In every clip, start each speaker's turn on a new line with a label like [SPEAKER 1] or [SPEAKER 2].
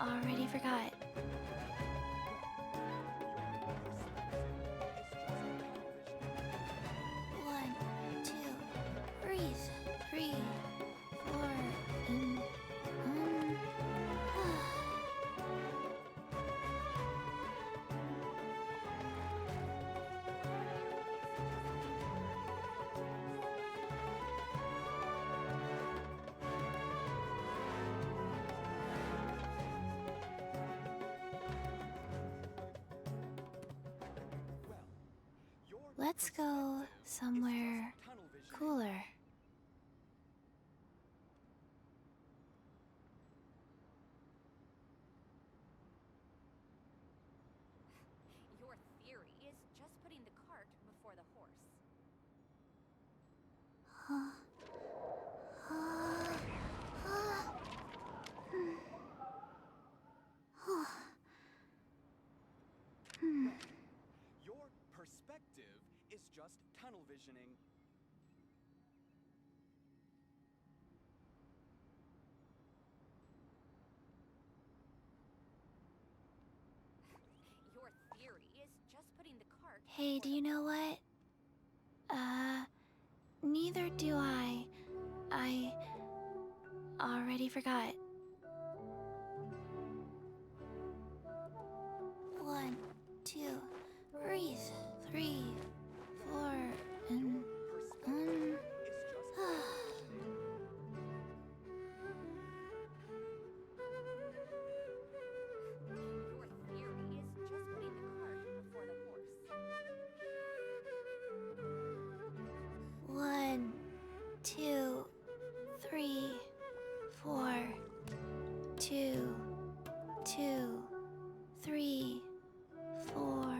[SPEAKER 1] already forgot. One, two, breathe. 3, 4, and let's go somewhere cooler.
[SPEAKER 2] Your theory is just putting the cart before the horse.
[SPEAKER 3] Your perspective is just tunnel visioning.
[SPEAKER 2] Your theory is just putting the cart
[SPEAKER 1] Hey,
[SPEAKER 2] before
[SPEAKER 1] do
[SPEAKER 2] the
[SPEAKER 1] you know
[SPEAKER 2] horse.
[SPEAKER 1] what? Neither do I. I already forgot. 1, 2, breathe. 3, 4, and
[SPEAKER 3] Perspective is just tunnel visioning.
[SPEAKER 2] Your theory is just putting the cart before the horse.
[SPEAKER 1] 1, 2, 3, 4, 2, 2, 3, 4.
[SPEAKER 3] Well,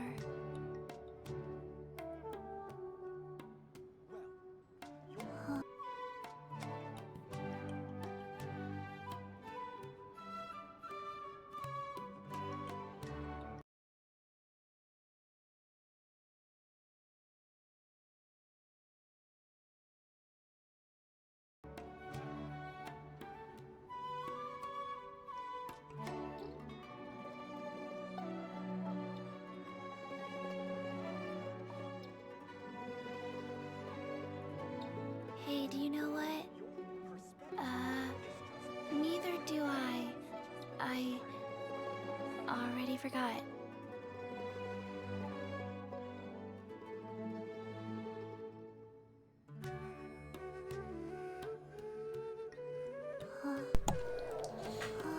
[SPEAKER 3] your
[SPEAKER 1] Hey, do you know what?
[SPEAKER 3] perspective is just
[SPEAKER 1] Neither do I. I already forgot.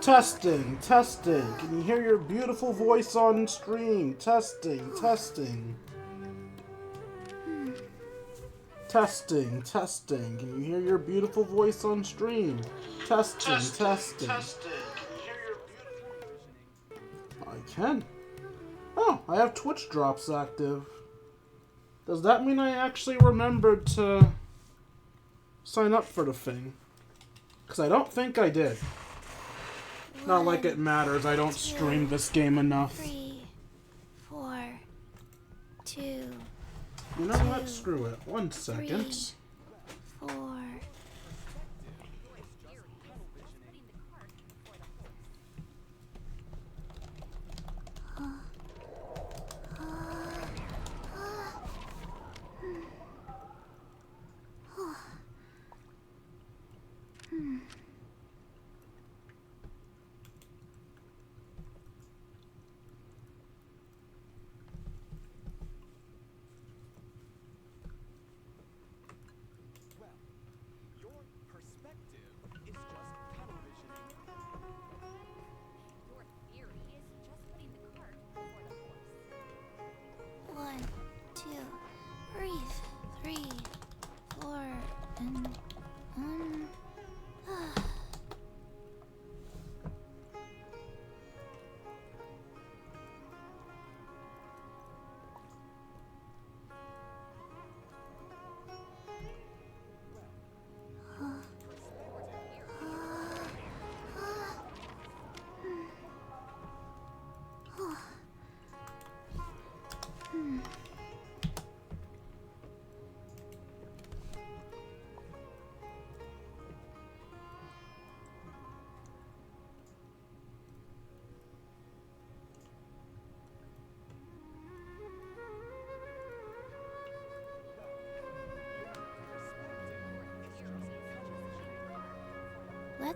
[SPEAKER 4] Testing, testing. Can you hear your beautiful voice on stream? Testing, testing. Testing, testing. Can you hear your beautiful voice on stream? Testing, testing. I can. Oh, I have Twitch drops active. Does that mean I actually remembered to sign up for the thing? Because I don't think I did. Not like it matters, I don't stream this game enough.
[SPEAKER 1] 3, 4, 2,
[SPEAKER 4] You know what? Screw it. 1 second.
[SPEAKER 1] 4.
[SPEAKER 2] Your theory is just putting the cart before the horse.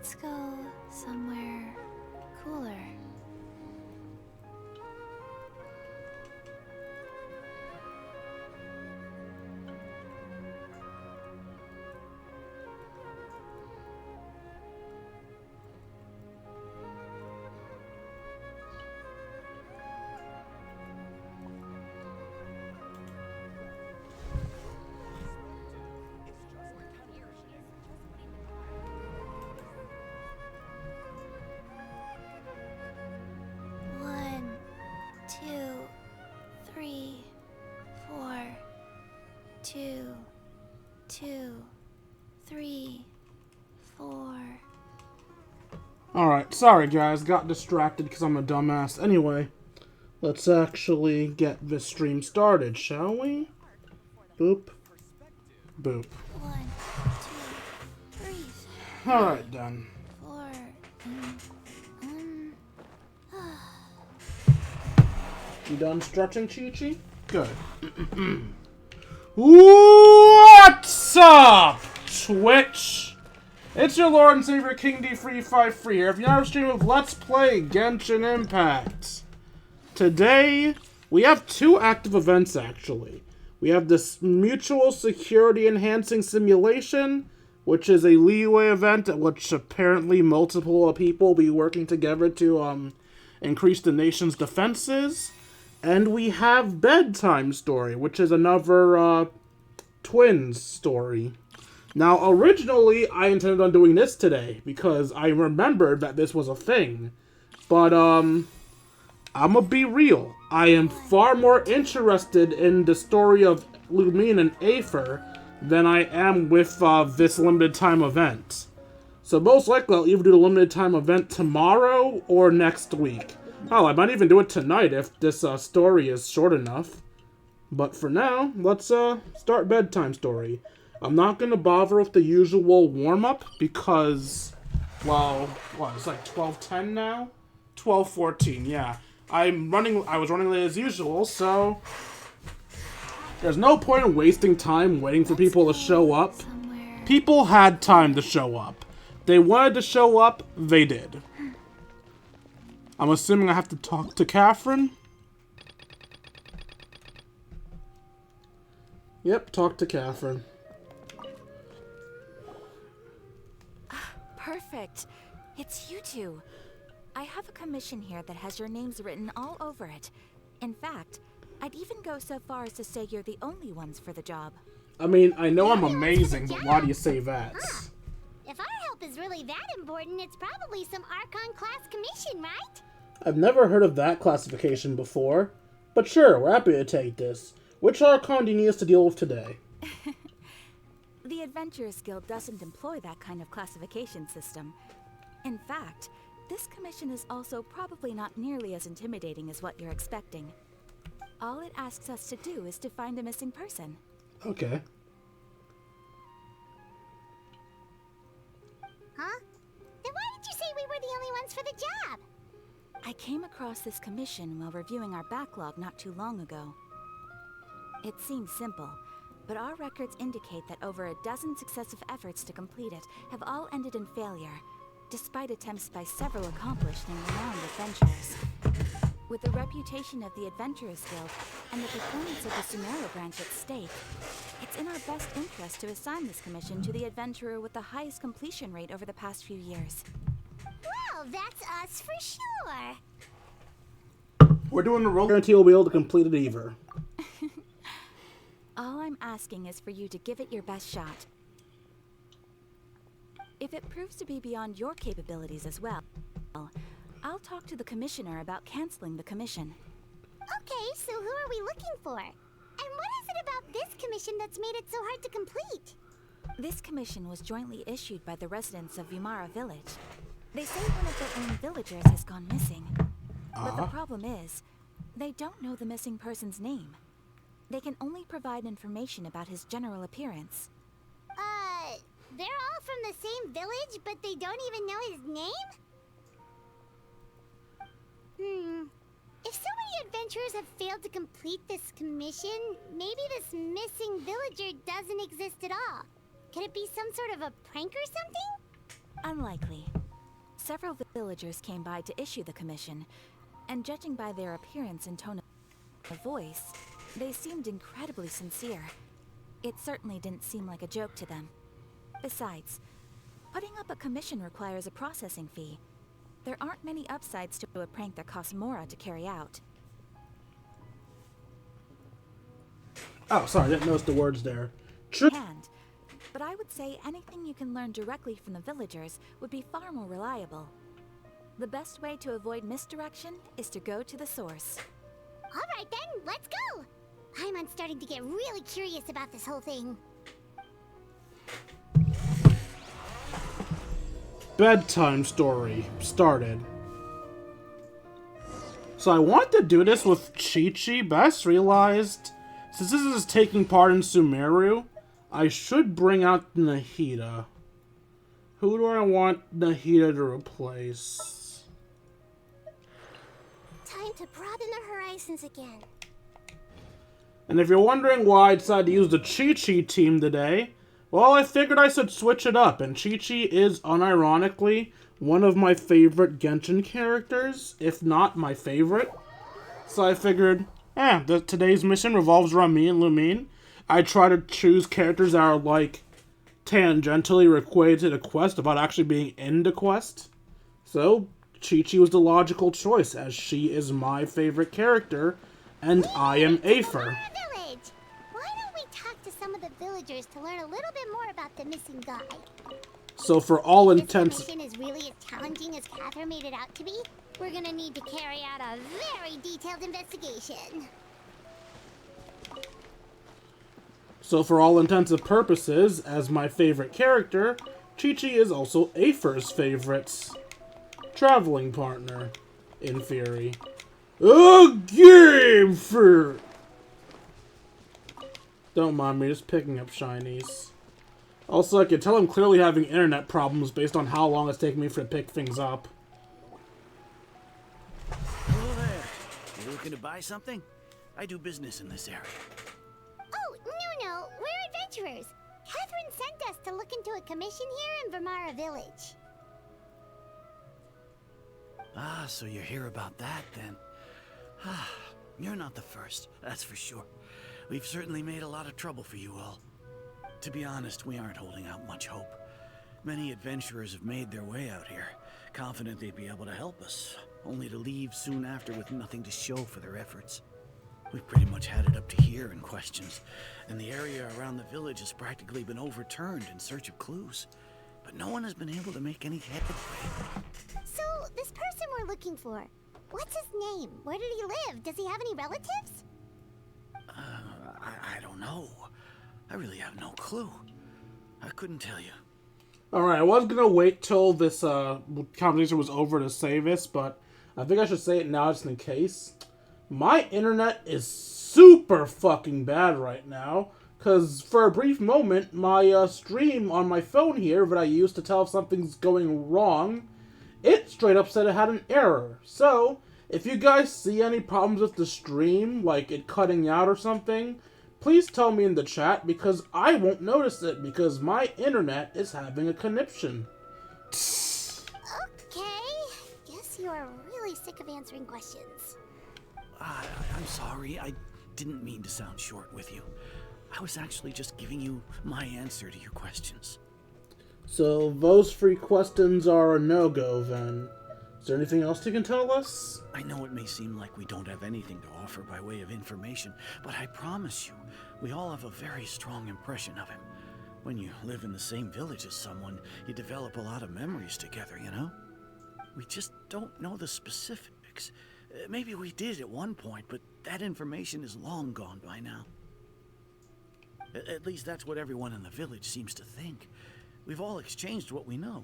[SPEAKER 1] Let's go somewhere cooler. One, two, three, four, two, two, three, four.
[SPEAKER 4] Alright, sorry guys, got distracted because I'm a dumbass. Anyway, let's actually get this stream started, shall we? Boop. Boop.
[SPEAKER 1] One, two, breathe.
[SPEAKER 4] Alright then.
[SPEAKER 1] Four.
[SPEAKER 4] You done stretching, Chi-Chi? Good. What's up, Twitch? It's your Lord and Savior King D353 here. If you're not streaming with Let's Play Genshin Impact. Today, we have two active events actually. We have this Mutual Security Enhancing Simulation, which is a leeway event at which apparently multiple people will be working together to increase the nation's defenses. And we have Bedtime Story, which is another twins story. Now, originally, I intended on doing this today, because I remembered that this was a thing. But, I'ma be real. I am far more interested in the story of Lumine and Aether than I am with this limited time event. So most likely, I'll either do the limited time event tomorrow or next week. Oh, I might even do it tonight if this story is short enough. But for now, let's start Bedtime Story. I'm not going to bother with the usual warm-up because, well, what, it's like 12:10 now? 12:14, yeah. I was running late as usual, so there's no point in wasting time waiting for people to show up.
[SPEAKER 1] Somewhere.
[SPEAKER 4] People had time to show up. They wanted to show up, they did. I'm assuming I have to talk to Catherine? Yep, talk to Catherine.
[SPEAKER 2] Perfect. It's you two. I have a commission here that has your names written all over it. In fact, I'd even go so far as to say you're the only ones for the job.
[SPEAKER 4] I mean, I know I'm amazing, but why do you say that?
[SPEAKER 5] If our help is really that important, it's probably some Archon class commission, right?
[SPEAKER 4] I've never heard of that classification before. But sure, we're happy to take this. Which Archon do you need us to deal with today?
[SPEAKER 2] The Adventurers Guild doesn't employ that kind of classification system. In fact, this commission is also probably not nearly as intimidating as what you're expecting. All it asks us to do is to find a missing person.
[SPEAKER 4] Okay.
[SPEAKER 5] Huh? Then why did you say we were the only ones for the job?
[SPEAKER 2] I came across this commission while reviewing our backlog not too long ago. It seems simple, but our records indicate that over a dozen successive efforts to complete it have all ended in failure, despite attempts by several accomplished and renowned adventurers. With the reputation of the Adventurers Guild and the performance of the Sumero branch at stake, it's in our best interest to assign this commission to the adventurer with the highest completion rate over the past few years.
[SPEAKER 5] Well, that's us for sure.
[SPEAKER 4] We're doing the roll guarantee we'll be able to complete it either.
[SPEAKER 2] All I'm asking is for you to give it your best shot. If it proves to be beyond your capabilities as well, I'll talk to the commissioner about canceling the commission.
[SPEAKER 5] Okay, so who are we looking for? And what is it about this commission that's made it so hard to complete?
[SPEAKER 2] This commission was jointly issued by the residents of Vimara Village. They say one of their own villagers has gone missing. But the problem is, they don't know the missing person's name. They can only provide information about his general appearance.
[SPEAKER 5] They're all from the same village, but they don't even know his name? If so many adventurers have failed to complete this commission, maybe this missing villager doesn't exist at all. Could it be some sort of a prank or something?
[SPEAKER 2] Unlikely. Several villagers came by to issue the commission, and judging by their appearance and tone of voice, they seemed incredibly sincere. It certainly didn't seem like a joke to them. Besides, putting up a commission requires a processing fee. There aren't many upsides to a prank that costs Mora to carry out.
[SPEAKER 4] Oh, sorry, I didn't notice the words there.
[SPEAKER 2] Hand, but I would say anything you can learn directly from the villagers would be far more reliable. The best way to avoid misdirection is to go to the source.
[SPEAKER 5] Alright then, let's go! I'm starting to get really curious about this whole thing.
[SPEAKER 4] Bedtime Story started. So I want to do this with Chi-Chi, but I just realized, since this is taking part in Sumeru, I should bring out Nahida. Who do I want Nahida to replace?
[SPEAKER 1] Time to broaden the horizons again.
[SPEAKER 4] And if you're wondering why I decided to use the Chi-Chi team today, well, I figured I should switch it up, and Chi-Chi is, unironically, one of my favorite Genshin characters, if not my favorite. So I figured, today's mission revolves around me and Lumine. I try to choose characters that are, like, tangentially related to the quest without actually being in the quest. So, Chi-Chi was the logical choice, as she is my favorite character, and I am Aether.
[SPEAKER 5] Village! Why don't we talk to some of the villagers to learn a little bit more about the missing guy?
[SPEAKER 4] So for all
[SPEAKER 5] This
[SPEAKER 4] intents...
[SPEAKER 5] mission is really as challenging as Catherine made it out to be. We're gonna need to carry out a very detailed investigation.
[SPEAKER 4] So for all intents and purposes, as my favorite character, Chi-Chi is also Aether's favorite traveling partner, in theory. A game for... Don't mind me, just picking up shinies. Also, I can tell I'm clearly having internet problems based on how long it's taking me to pick things up.
[SPEAKER 6] Hello there. You looking to buy something? I do business in this area.
[SPEAKER 5] Oh, no, we're adventurers. Catherine sent us to look into a commission here in Vermara Village.
[SPEAKER 6] Ah, so you're here about that, then. Ah, you're not the first, that's for sure. We've certainly made a lot of trouble for you all. To be honest, we aren't holding out much hope. Many adventurers have made their way out here, confident they'd be able to help us, only to leave soon after with nothing to show for their efforts. We've pretty much had it up to here in questions, and the area around the village has practically been overturned in search of clues. But no one has been able to make any headway.
[SPEAKER 5] So, this person we're looking for, what's his name? Where did he live? Does he have any relatives?
[SPEAKER 6] I don't know. I really have no clue. I couldn't tell you.
[SPEAKER 4] Alright, I was gonna wait till this conversation was over to say this, but I think I should say it now just in case. My internet is super fucking bad right now, because for a brief moment, my stream on my phone here that I use to tell if something's going wrong, it straight up said it had an error. So, if you guys see any problems with the stream, like it cutting out or something, please tell me in the chat, because I won't notice it, because my internet is having a conniption.
[SPEAKER 5] Okay, guess you are really sick of answering questions.
[SPEAKER 6] I'm sorry. I didn't mean to sound short with you. I was actually just giving you my answer to your questions.
[SPEAKER 4] So, those 3 questions are a no-go, then. Is there anything else you can tell us?
[SPEAKER 6] I know it may seem like we don't have anything to offer by way of information, but I promise you, we all have a very strong impression of him. When you live in the same village as someone, you develop a lot of memories together, you know? We just don't know the specifics. Maybe we did at one point, but that information is long gone by now. At least that's what everyone in the village seems to think. We've all exchanged what we know,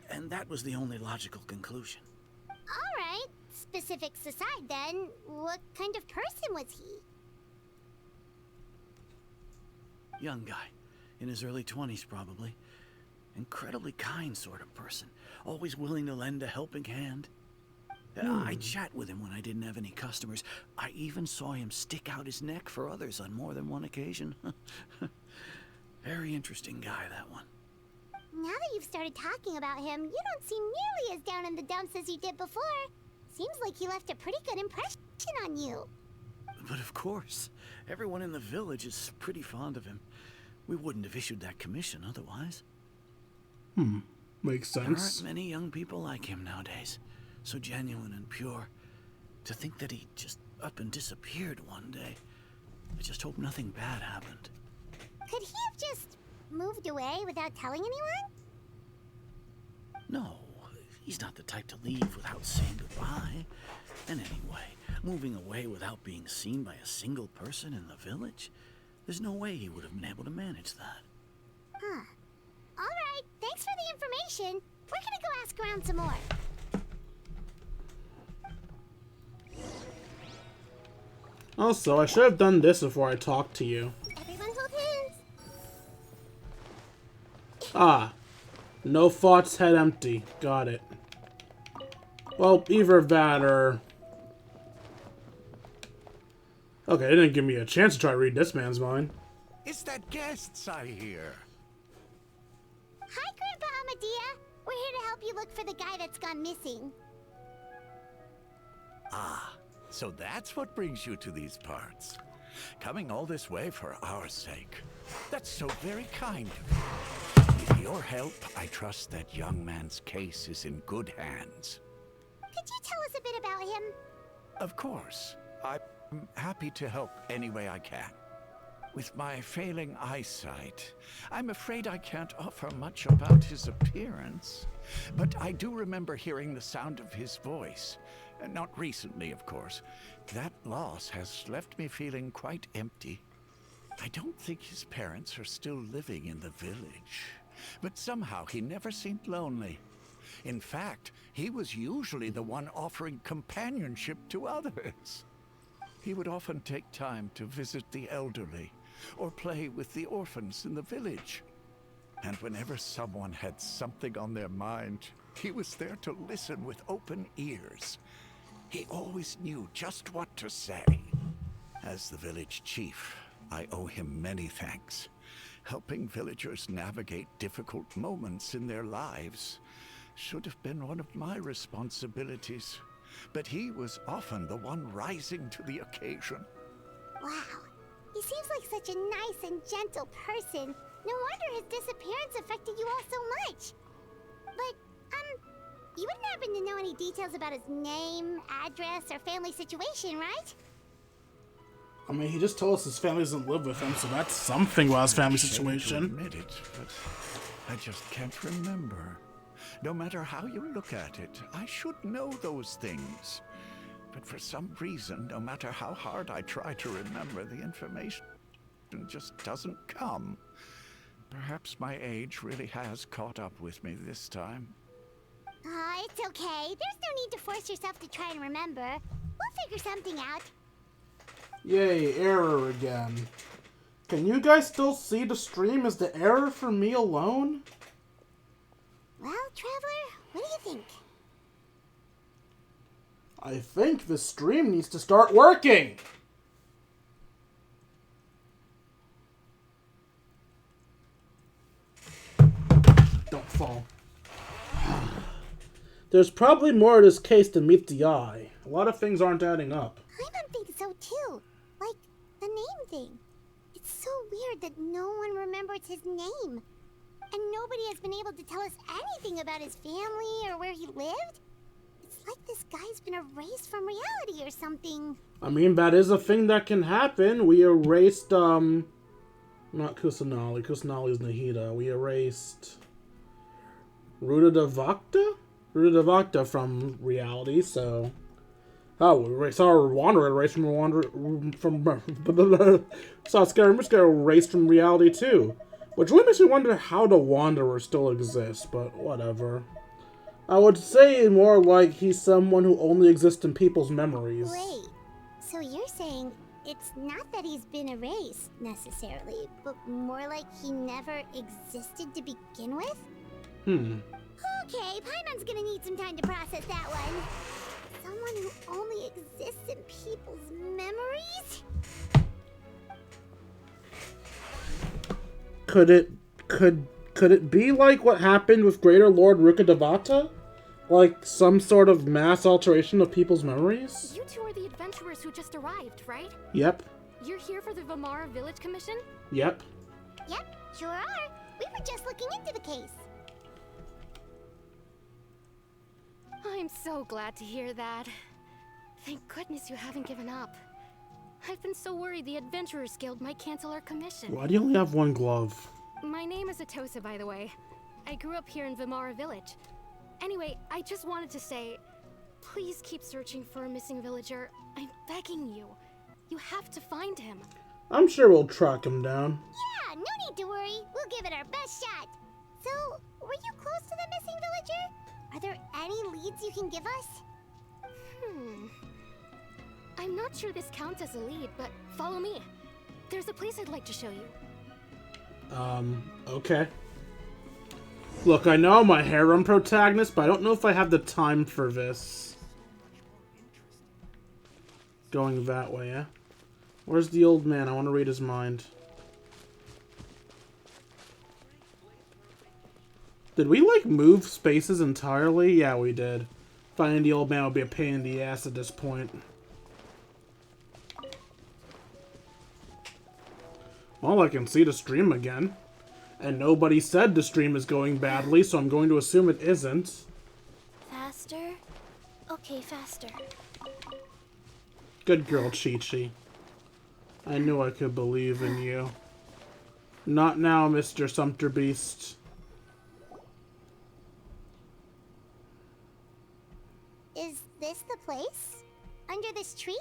[SPEAKER 6] and that was the only logical conclusion.
[SPEAKER 5] Alright, specifics aside then, what kind of person was he?
[SPEAKER 6] Young guy, in his early 20s probably. Incredibly kind sort of person, always willing to lend a helping hand. I'd chat with him when I didn't have any customers. I even saw him stick out his neck for others on more than one occasion. Very interesting guy, that one.
[SPEAKER 5] Now that you've started talking about him, you don't seem nearly as down in the dumps as you did before. Seems like he left a pretty good impression on you.
[SPEAKER 6] But of course, everyone in the village is pretty fond of him. We wouldn't have issued that commission otherwise.
[SPEAKER 4] Makes
[SPEAKER 6] There
[SPEAKER 4] sense.
[SPEAKER 6] aren't many young people like him nowadays. So genuine and pure. To think that he just up and disappeared one day. I just hope nothing bad happened.
[SPEAKER 5] Could he have just moved away without telling anyone?
[SPEAKER 6] No, he's not the type to leave without saying goodbye. And anyway, moving away without being seen by a single person in the village? There's no way he would have been able to manage that.
[SPEAKER 5] Huh. Alright, thanks for the information. We're gonna go ask around some more.
[SPEAKER 4] Also, I should have done this before I talked to you.
[SPEAKER 5] Everyone hold hands.
[SPEAKER 4] Ah. No thoughts, head empty. Got it. Well, either that or... Okay, it didn't give me a chance to try to read this man's mind.
[SPEAKER 7] Is that guests I hear?
[SPEAKER 5] Hi, Grandpa Amadea. We're here to help you look for the guy that's gone missing.
[SPEAKER 7] Ah, so that's what brings you to these parts. Coming all this way for our sake. That's so very kind of you. With your help, I trust that young man's case is in good hands.
[SPEAKER 5] Could you tell us a bit about him?
[SPEAKER 7] Of course. I'm happy to help any way I can. With my failing eyesight, I'm afraid I can't offer much about his appearance. But I do remember hearing the sound of his voice. Not recently, of course. That loss has left me feeling quite empty. I don't think his parents are still living in the village. But somehow he never seemed lonely. In fact, he was usually the one offering companionship to others. He would often take time to visit the elderly, or play with the orphans in the village. And whenever someone had something on their mind, he was there to listen with open ears. He always knew just what to say. As the village chief, I owe him many thanks. Helping villagers navigate difficult moments in their lives should have been one of my responsibilities. But he was often the one rising to the occasion.
[SPEAKER 5] Wow. He seems like such a nice and gentle person. No wonder his disappearance affected you all so much. But, you wouldn't happen to know any details about his name, address, or family situation, right?
[SPEAKER 4] I mean, he just told us his family doesn't live with him, so that's something about his family
[SPEAKER 7] Shame to
[SPEAKER 4] situation.
[SPEAKER 7] admit it, but I just can't remember. No matter how you look at it, I should know those things. But for some reason, no matter how hard I try to remember, the information just doesn't come. Perhaps my age really has caught up with me this time.
[SPEAKER 5] It's okay. There's no need to force yourself to try and remember. We'll figure something out.
[SPEAKER 4] Yay, error again. Can you guys still see the stream? Is the error for me alone?
[SPEAKER 5] Well, Traveler, what do you think?
[SPEAKER 4] I think the stream needs to start working! Don't fall. There's probably more to this case than meets the eye. A lot of things aren't adding up.
[SPEAKER 5] I think so too. Like, the name thing. It's so weird that no one remembers his name. And nobody has been able to tell us anything about his family or where he lived. It's like this guy's been erased from reality or something.
[SPEAKER 4] I mean, that is a thing that can happen. We erased, not Kusanali. Kusanali's Nahida. We erased Rudavakta from reality, so... Oh, we erased our Wanderer erased from Sasuke erased from reality too. Which really makes me wonder how the Wanderer still exists, but whatever. I would say more like he's someone who only exists in people's memories.
[SPEAKER 5] Wait, so you're saying it's not that he's been erased, necessarily, but more like he never existed to begin with? Okay, Paimon's gonna need some time to process that one. Someone who only exists in people's memories?
[SPEAKER 4] Could it be like what happened with Greater Lord Rukkhadevata? Like some sort of mass alteration of people's memories?
[SPEAKER 1] You two are the adventurers who just arrived, right?
[SPEAKER 4] Yep.
[SPEAKER 1] You're here for the Vamara Village Commission?
[SPEAKER 4] Yep.
[SPEAKER 5] Yep, sure are. We were just looking into the case.
[SPEAKER 1] I'm so glad to hear that. Thank goodness you haven't given up. I've been so worried the Adventurers Guild might cancel our commission.
[SPEAKER 4] Why do you only have one glove?
[SPEAKER 1] My name is Atosa, by the way. I grew up here in Vamara Village. Anyway, I just wanted to say, please keep searching for a missing villager. I'm begging you. You have to find him.
[SPEAKER 4] I'm sure we'll track him down.
[SPEAKER 5] Yeah, no need to worry. We'll give it our best shot. So, were you close to the missing villager? Are there any leads you can give us?
[SPEAKER 1] I'm not sure this counts as a lead, but follow me. There's a place I'd like to show you.
[SPEAKER 4] Okay. Look, I know I'm a harem protagonist, but I don't know if I have the time for this. Going that way, yeah? Where's the old man? I want to read his mind. Did we, like, move spaces entirely? Yeah, we did. Finding the old man would be a pain in the ass at this point. Well, I can see the stream again. And nobody said the stream is going badly, so I'm going to assume it isn't.
[SPEAKER 1] Faster? Okay, faster.
[SPEAKER 4] Good girl, Chi-Chi. I knew I could believe in you. Not now, Mr. Sumpter Beast.
[SPEAKER 5] Is this the place? Under this tree?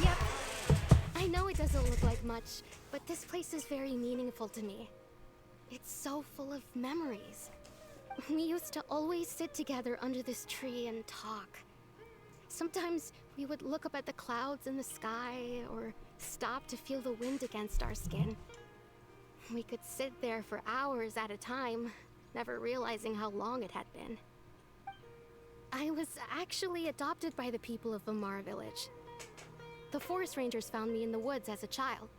[SPEAKER 1] Yep. I know it doesn't look like much, but this place is very meaningful to me. It's so full of memories. We used to always sit together under this tree and talk. Sometimes we would look up at the clouds in the sky, or stop to feel the wind against our skin. We could sit there for hours at a time, never realizing how long it had been. I was actually adopted by the people of Vamara Village. The forest rangers found me in the woods as a child.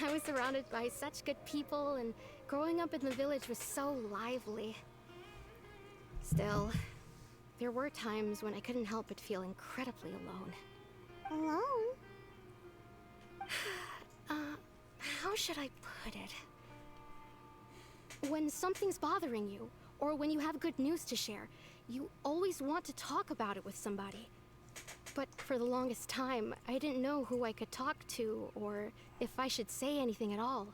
[SPEAKER 1] I was surrounded by such good people, and growing up in the village was so lively. Still, there were times when I couldn't help but feel incredibly alone.
[SPEAKER 5] Alone?
[SPEAKER 1] How should I put it? When something's bothering you, or when you have good news to share, you always want to talk about it with somebody. But for the longest time, I didn't know who I could talk to, or if I should say anything at all.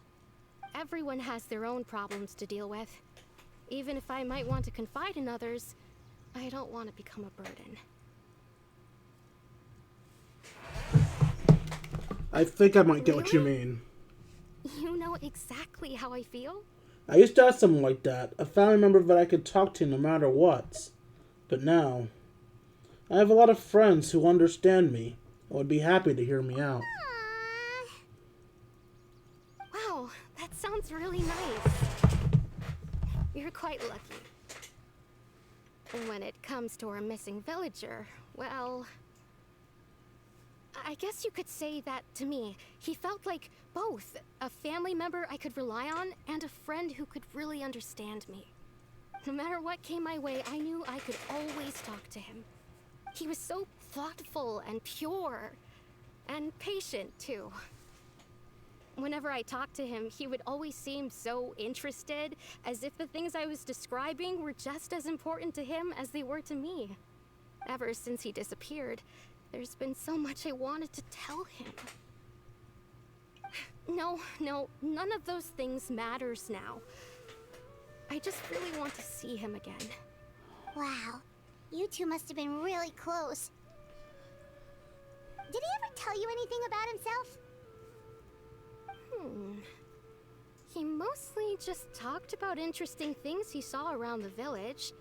[SPEAKER 1] Everyone has their own problems to deal with. Even if I might want to confide in others, I don't want to become a burden.
[SPEAKER 4] I think I might get what you
[SPEAKER 1] Really?
[SPEAKER 4] mean.
[SPEAKER 1] You know exactly how I feel?
[SPEAKER 4] I used to have someone like that, a family member that I could talk to no matter what. But now, I have a lot of friends who understand me and would be happy to hear me out.
[SPEAKER 1] Wow, that sounds really nice. You're quite lucky. When it comes to our missing villager, well, I guess you could say that to me. He felt like both a family member I could rely on and a friend who could really understand me. No matter what came my way, I knew I could always talk to him. He was so thoughtful and pure, and patient too. Whenever I talked to him, he would always seem so interested, as if the things I was describing were just as important to him as they were to me. Ever since he disappeared, there's been so much I wanted to tell him. No, none of those things matters now. I just really want to see him again.
[SPEAKER 5] Wow, you two must have been really close. Did he ever tell you anything about himself?
[SPEAKER 1] He mostly just talked about interesting things he saw around the village.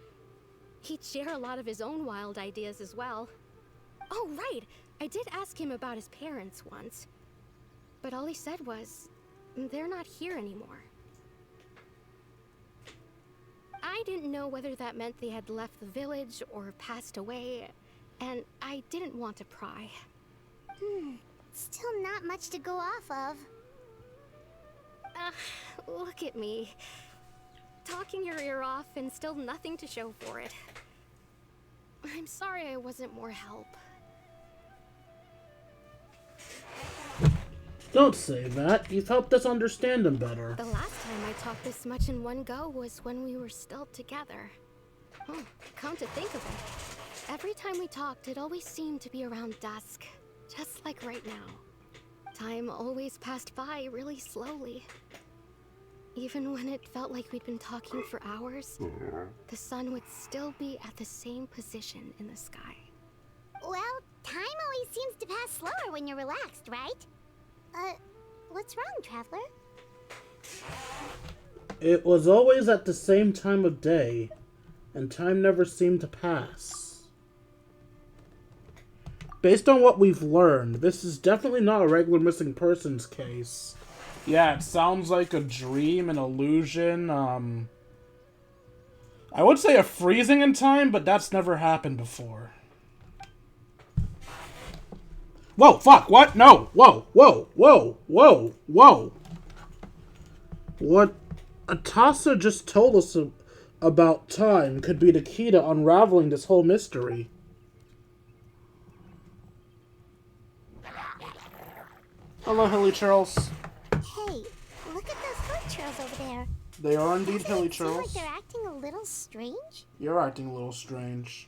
[SPEAKER 1] He'd share a lot of his own wild ideas as well. Oh, right! I did ask him about his parents once. But all he said was, they're not here anymore. I didn't know whether that meant they had left the village or passed away, and I didn't want to pry.
[SPEAKER 5] Still not much to go off of.
[SPEAKER 1] Look at me. talking your ear off and still nothing to show for it. I'm sorry I wasn't more help.
[SPEAKER 4] Don't say that. You've helped us understand him better.
[SPEAKER 1] The last time I talked this much in one go was when we were still together. Oh, come to think of it, every time we talked, it always seemed to be around dusk, just like right now. Time always passed by really slowly. Even when it felt like we'd been talking for hours, the sun would still be at the same position in the sky.
[SPEAKER 5] Well, time always seems to pass slower when you're relaxed, right? What's wrong, Traveler?
[SPEAKER 4] It was always at the same time of day, and time never seemed to pass. Based on what we've learned, this is definitely not a regular missing persons case. Yeah, it sounds like a dream, an illusion, I would say a freezing in time, but that's never happened before. Whoa, fuck, what? No! Whoa, whoa, whoa, whoa, whoa! What Atasa just told us about time could be the key to unraveling this whole mystery. Hello, Hilly Charles.
[SPEAKER 5] Hey, look at those foot trails over there.
[SPEAKER 4] They are indeed Hilly
[SPEAKER 5] Doesn't it seem like
[SPEAKER 4] Charles.
[SPEAKER 5] they're acting a little strange?
[SPEAKER 4] You're acting a little strange.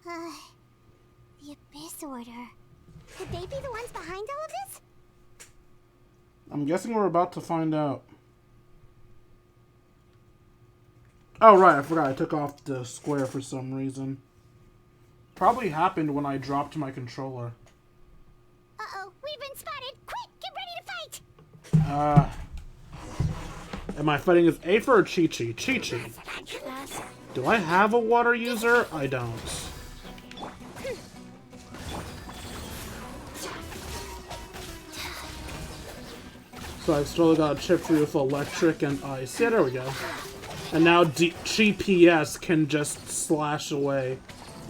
[SPEAKER 5] The Abyss Order. Could they be the ones behind all of this?
[SPEAKER 4] I'm guessing we're about to find out. Oh, right, I forgot I took off the square for some reason. Probably happened when I dropped my controller.
[SPEAKER 5] Uh-oh, we've been spotted! Quick, get ready to fight!
[SPEAKER 4] Am I fighting as Aether or Chi-Chi? Chi-Chi. Do I have a water user? I don't. So I've still got a chip through with electric and ice. Yeah, there we go. And now GPS can just slash away.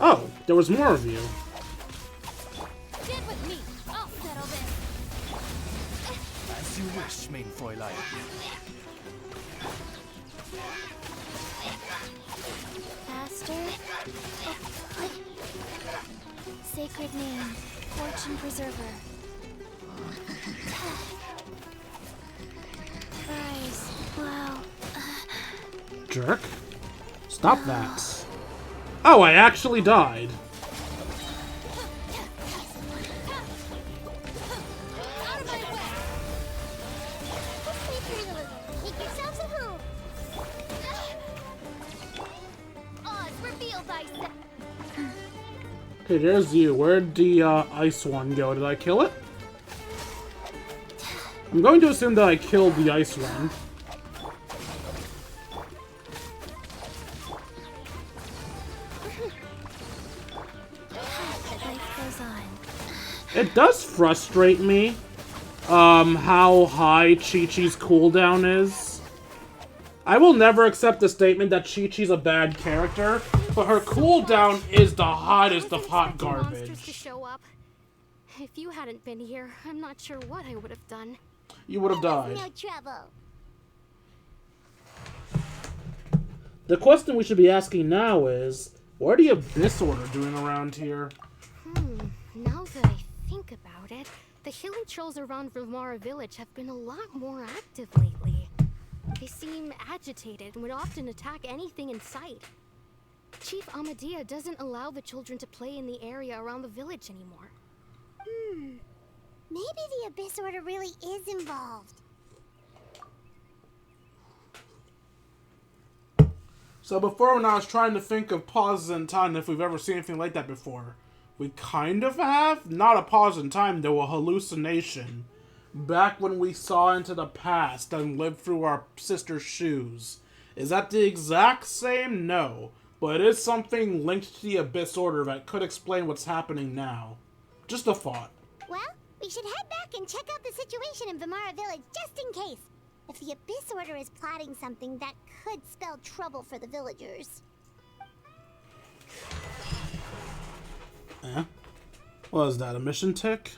[SPEAKER 4] Oh, there was more of you.
[SPEAKER 1] Get with me. I'll settle this.
[SPEAKER 3] As you wish, mein Fräulein.
[SPEAKER 1] Faster. Sacred name, fortune preserver. Rise. Wow.
[SPEAKER 4] Jerk. Stop that. Oh, I actually died.
[SPEAKER 1] Out of my way.
[SPEAKER 5] Make yourselves a move!
[SPEAKER 1] Odds revealed thyself.
[SPEAKER 4] Okay, there's you. Where'd the ice one go? Did I kill it? I'm going to assume that I killed the ice one. It does frustrate me, how high Chi-Chi's cooldown is. I will never accept the statement that Chi-Chi's a bad character, but her cooldown is the hottest of hot
[SPEAKER 1] Monsters to
[SPEAKER 4] garbage.
[SPEAKER 1] show up. If you hadn't been here, I'm not sure what I would have done.
[SPEAKER 4] You would have died.
[SPEAKER 5] No trouble.
[SPEAKER 4] The question we should be asking now is, what are the Abyss Order doing around here?
[SPEAKER 1] Now that I think about it, the healing trolls around Vilmara village have been a lot more active lately. They seem agitated and would often attack anything in sight. Chief Amadea doesn't allow the children to play in the area around the village anymore.
[SPEAKER 5] Maybe the Abyss Order really is involved.
[SPEAKER 4] So before, when I was trying to think of pauses in time, if we've ever seen anything like that before, we kind of have. Not a pause in time, though, a hallucination. Back when we saw into the past and lived through our sister's shoes. Is that the exact same? No. But it is something linked to the Abyss Order that could explain what's happening now. Just a thought.
[SPEAKER 5] Well, we should head back and check out the situation in Vilmara village just in case. If the Abyss Order is plotting something, that could spell trouble for the villagers.
[SPEAKER 4] Eh? What is that, a mission tick?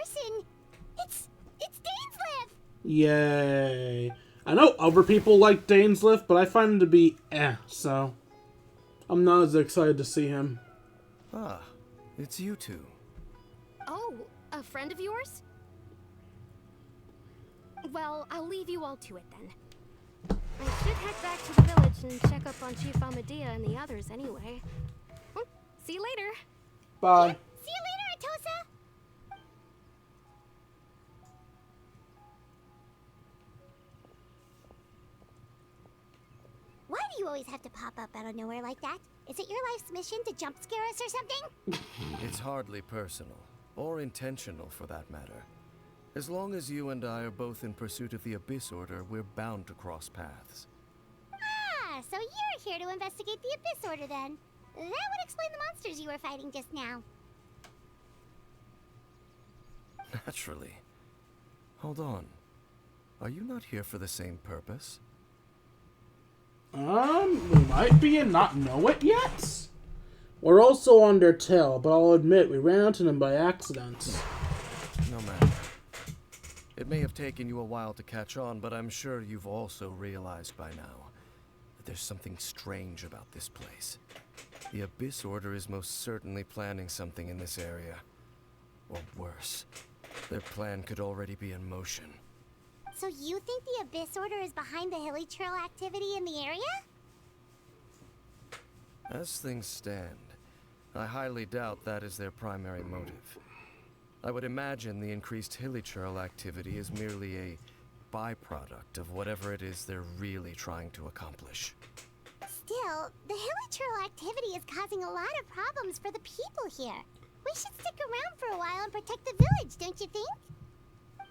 [SPEAKER 5] person! It's Dainsleif!
[SPEAKER 4] Yay. I know other people like Dainsleif, but I find him to be so I'm not as excited to see him.
[SPEAKER 8] Ah, it's you two.
[SPEAKER 1] Oh, a friend of yours? Well, I'll leave you all to it then. I should head back to the village and check up on Chief Amadea and the others anyway. Well, see you later.
[SPEAKER 4] Bye.
[SPEAKER 5] See you later, Atosa! Why do you always have to pop up out of nowhere like that? Is it your life's mission to jump scare us or something?
[SPEAKER 8] It's hardly personal, or intentional for that matter. As long as you and I are both in pursuit of the Abyss Order, we're bound to cross paths.
[SPEAKER 5] Ah, so you're here to investigate the Abyss Order then. That would explain the monsters you were fighting just now.
[SPEAKER 8] Naturally. Hold on. Are you not here for the same purpose?
[SPEAKER 4] We might be and not know it yet? We're also on their tail, but I'll admit we ran into them by accident.
[SPEAKER 8] No matter. It may have taken you a while to catch on, but I'm sure you've also realized by now that there's something strange about this place. The Abyss Order is most certainly planning something in this area. Or worse, their plan could already be in motion.
[SPEAKER 5] So you think the Abyss Order is behind the hilly trail activity in the area?
[SPEAKER 8] As things stand, I highly doubt that is their primary motive. I would imagine the increased hilly trail activity is merely a byproduct of whatever it is they're really trying to accomplish.
[SPEAKER 5] Still, the hilly trail activity is causing a lot of problems for the people here. We should stick around for a while and protect the village, don't you think?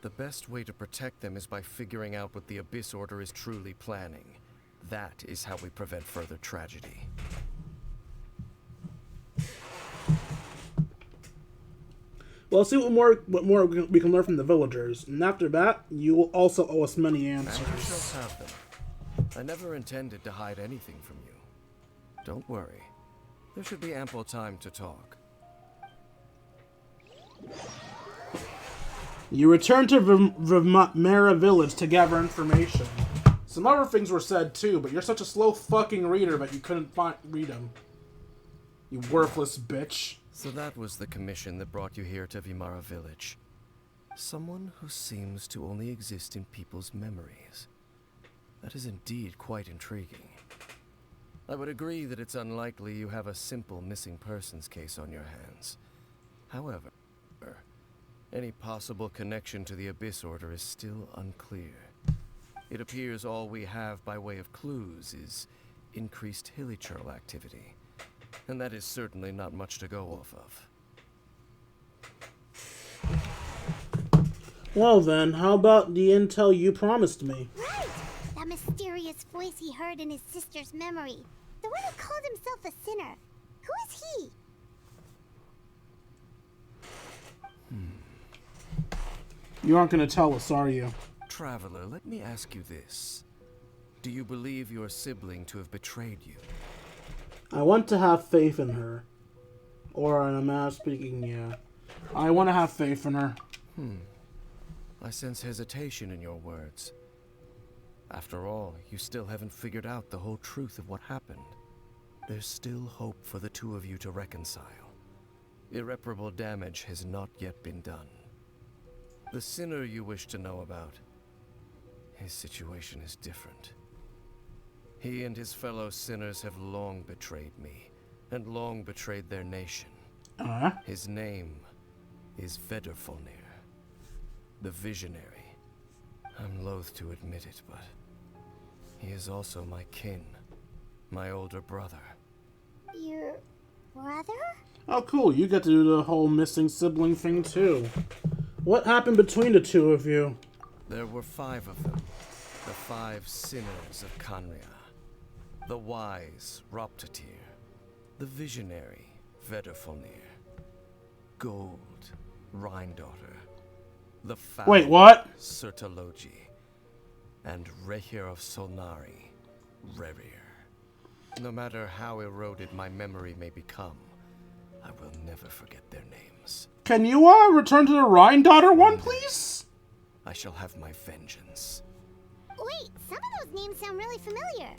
[SPEAKER 8] The best way to protect them is by figuring out what the Abyss Order is truly planning. That is how we prevent further tragedy.
[SPEAKER 4] Well, let's see what more we can learn from the villagers, and after that, you will also owe us many
[SPEAKER 8] And you
[SPEAKER 4] answers.
[SPEAKER 8] shall have them. I never intended to hide anything from you. Don't worry. There should be ample time to talk.
[SPEAKER 4] You return to Mera village to gather information. Some other things were said too, but you're such a slow fucking reader that you couldn't read them. You worthless bitch.
[SPEAKER 8] So that was the commission that brought you here to Vimara village. Someone who seems to only exist in people's memories. That is indeed quite intriguing. I would agree that it's unlikely you have a simple missing persons case on your hands. However, any possible connection to the Abyss Order is still unclear. It appears all we have by way of clues is increased hilly trail activity. And that is certainly not much to go off of.
[SPEAKER 4] Well then, how about the intel you promised me?
[SPEAKER 5] Right! That mysterious voice he heard in his sister's memory. The one who called himself a sinner. Who is he?
[SPEAKER 4] You aren't going to tell us, are you?
[SPEAKER 8] Traveler, let me ask you this. Do you believe your sibling to have betrayed you?
[SPEAKER 4] I want to have faith in her. Or in a manner of speaking, yeah. I want to have faith in her.
[SPEAKER 8] I sense hesitation in your words. After all, you still haven't figured out the whole truth of what happened. There's still hope for the two of you to reconcile. Irreparable damage has not yet been done. The sinner you wish to know about, his situation is different. He and his fellow sinners have long betrayed me, and long betrayed their nation. His name is Vedderfolnir, the Visionary. I'm loath to admit it, but he is also my kin, my older brother.
[SPEAKER 5] Your brother?
[SPEAKER 4] Oh cool, you get to do the whole missing sibling thing too. What happened between the two of you?
[SPEAKER 8] There were 5 of them, the 5 sinners of Kanria. The wise, Roptatir. The visionary, Vedderfolnir. Gold, Rhindaughter. The foul,
[SPEAKER 4] Wait, what?
[SPEAKER 8] Sertologi. And Rehir of Solnari, Rerir. No matter how eroded my memory may become, I will never forget their names.
[SPEAKER 4] Can you return to the Rhine Daughter one, please?
[SPEAKER 8] I shall have my vengeance.
[SPEAKER 5] Wait, some of those names sound really familiar.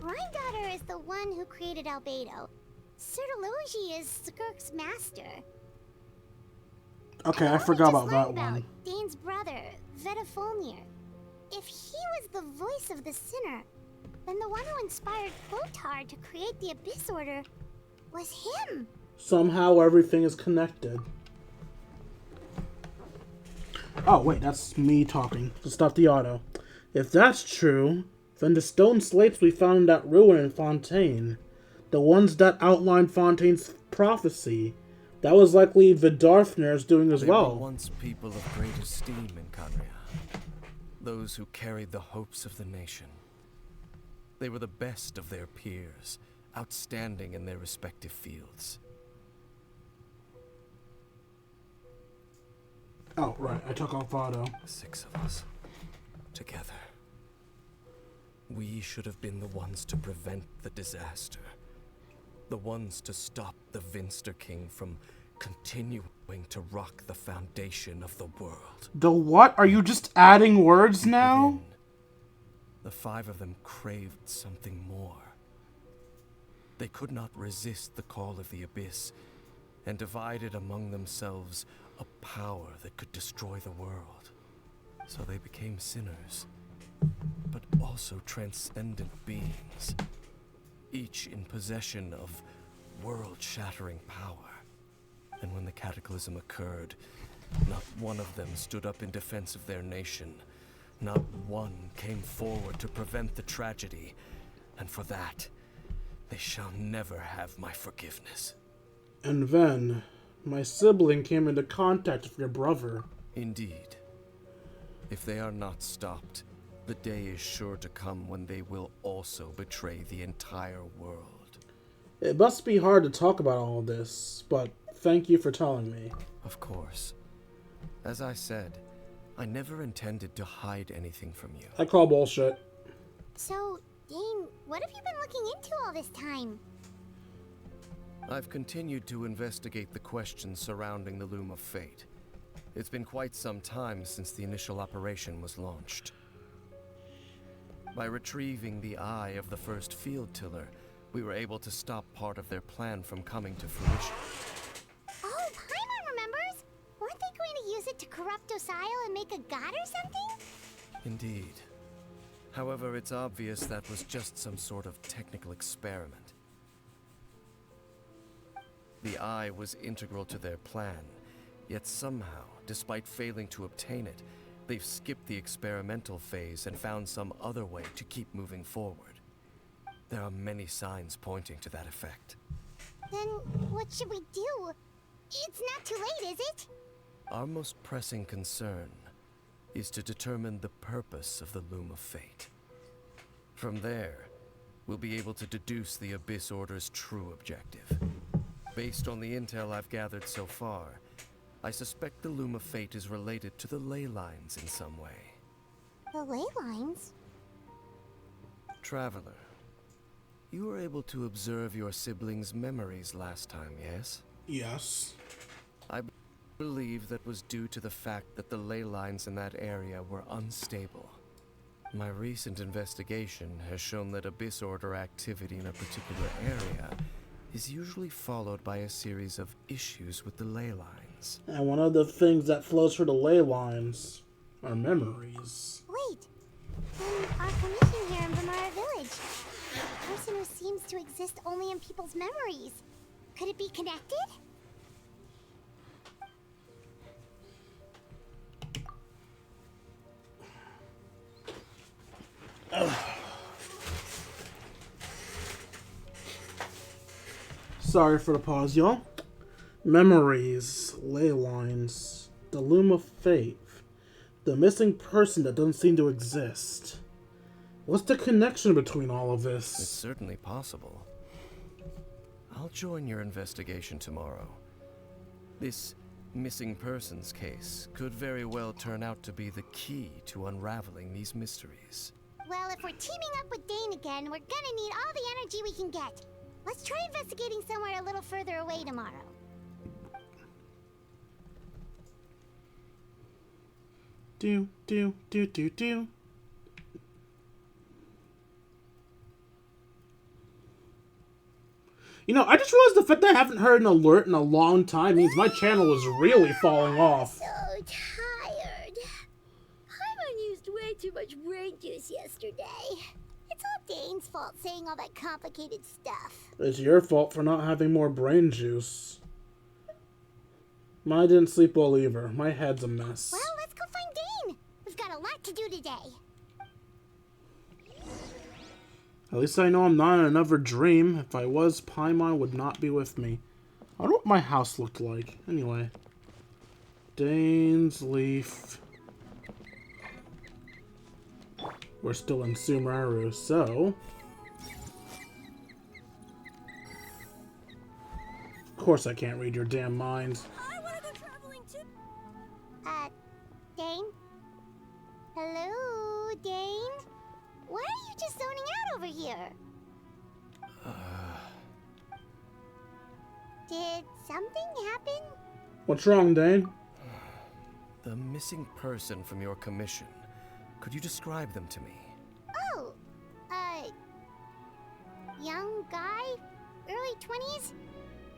[SPEAKER 5] Rhine-Daughter is the one who created Albedo. Sertology is Skirk's master.
[SPEAKER 4] Okay,
[SPEAKER 5] And
[SPEAKER 4] I
[SPEAKER 5] the
[SPEAKER 4] forgot
[SPEAKER 5] one we
[SPEAKER 4] about
[SPEAKER 5] just
[SPEAKER 4] that
[SPEAKER 5] learned
[SPEAKER 4] one.
[SPEAKER 5] Dane's brother, Vetafolnir. If he was the voice of the sinner, then the one who inspired Clothar to create the Abyss Order was him.
[SPEAKER 4] Somehow everything is connected. Oh, wait, that's me talking. So stop the auto. If that's true, then the stone slates we found in that ruin in Fontaine, the ones that outlined Fontaine's prophecy, that was likely Vidarfnir's doing as
[SPEAKER 8] They
[SPEAKER 4] well.
[SPEAKER 8] were once people of great esteem in Canria. Those who carried the hopes of the nation. They were the best of their peers, outstanding in their respective fields.
[SPEAKER 4] Oh, right, I took off auto.
[SPEAKER 8] 6 of us. Together. We should have been the ones to prevent the disaster. The ones to stop the Vinster King from continuing to rock the foundation of the world.
[SPEAKER 4] The what? Are you just adding words now?
[SPEAKER 8] Within, the 5 of them craved something more. They could not resist the call of the Abyss, and divided among themselves a power that could destroy the world. So they became sinners, but also transcendent beings, each in possession of world-shattering power. And when the cataclysm occurred, not one of them stood up in defense of their nation. Not one came forward to prevent the tragedy, and for that, they shall never have my forgiveness.
[SPEAKER 4] And then, my sibling came into contact with your brother.
[SPEAKER 8] Indeed. If they are not stopped, the day is sure to come when they will also betray the entire world.
[SPEAKER 4] It must be hard to talk about all this, but thank you for telling me.
[SPEAKER 8] Of course. As I said, I never intended to hide anything from you.
[SPEAKER 4] I call bullshit.
[SPEAKER 5] So, Dane, what have you been looking into all this time?
[SPEAKER 8] I've continued to investigate the questions surrounding the Loom of Fate. It's been quite some time since the initial operation was launched. By retrieving the eye of the first field tiller, we were able to stop part of their plan from coming to fruition.
[SPEAKER 5] Oh, Paimon remembers! Weren't they going to use it to corrupt Osial and make a god or something?
[SPEAKER 8] Indeed. However, it's obvious that was just some sort of technical experiment. The eye was integral to their plan, yet somehow, despite failing to obtain it, they've skipped the experimental phase and found some other way to keep moving forward. There are many signs pointing to that effect.
[SPEAKER 5] Then what should we do? It's not too late, is it?
[SPEAKER 8] Our most pressing concern is to determine the purpose of the Loom of Fate. From there, we'll be able to deduce the Abyss Order's true objective. Based on the intel I've gathered so far, I suspect the Loom of Fate is related to the ley lines in some way.
[SPEAKER 5] The ley lines?
[SPEAKER 8] Traveler, you were able to observe your siblings' memories last time, yes?
[SPEAKER 4] Yes.
[SPEAKER 8] I believe that was due to the fact that the ley lines in that area were unstable. My recent investigation has shown that Abyss Order activity in a particular area is usually followed by a series of issues with the ley lines.
[SPEAKER 4] And one of the things that flows through the ley lines are memories.
[SPEAKER 5] Wait, then our commission here in Vamara Village. A person who seems to exist only in people's memories. Could it be connected?
[SPEAKER 4] Sorry for the pause, y'all. Memories, ley lines, the Loom of Fate, the missing person that doesn't seem to exist. What's the connection between all of
[SPEAKER 8] It's
[SPEAKER 4] this?
[SPEAKER 8] certainly possible. I'll join your investigation tomorrow. This missing persons case could very well turn out to be the key to unraveling these mysteries.
[SPEAKER 5] Well, if we're teaming up with Dane again, we're gonna need all the energy we can get. Let's try investigating somewhere a little further away tomorrow.
[SPEAKER 4] Do, do, do, do, do. You know, I just realized the fact that I haven't heard an alert in a long time means my channel is really falling off.
[SPEAKER 5] So tired. Paimon used way too much brain juice yesterday. It's all Dane's fault saying all that complicated stuff.
[SPEAKER 4] It's your fault for not having more brain juice. I didn't sleep well either. My head's a mess.
[SPEAKER 5] Well, let's go find Dane. We've got a lot to do today.
[SPEAKER 4] At least I know I'm not in another dream. If I was, Paimon would not be with me. I wonder what my house looked like. Anyway. Dane's Leaf. We're still in Sumeru, so... Of course I can't read your damn mind.
[SPEAKER 5] I want to go traveling too. Dane? Hello, Dane? Why are you just zoning out over here? Did something happen?
[SPEAKER 4] What's wrong, Dane?
[SPEAKER 8] The missing person from your commission. Could you describe them to me?
[SPEAKER 5] Oh, young guy? Early 20s?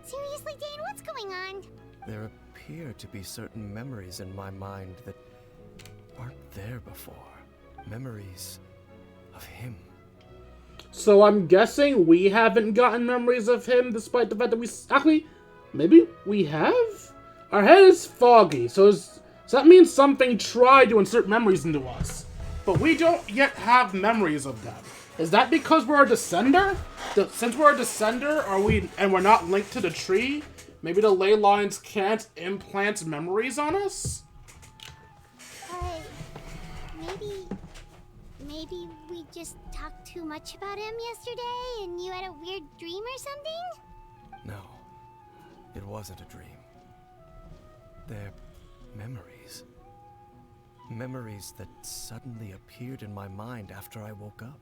[SPEAKER 5] Seriously, Dane, what's going on?
[SPEAKER 8] There appear to be certain memories in my mind that aren't there before. Memories of him.
[SPEAKER 4] So I'm guessing we haven't gotten memories of him, despite the fact that we... Actually, maybe we have? Our head is foggy, so that means something tried to insert memories into us. But we don't yet have memories of them. Is that because we're a descender? Since we're a descender, and we're not linked to the tree, maybe the ley lines can't implant memories on us?
[SPEAKER 5] Maybe we just talked too much about him yesterday and you had a weird dream or something?
[SPEAKER 8] No, it wasn't a dream. They're memories. Memories that suddenly appeared in my mind after I woke up.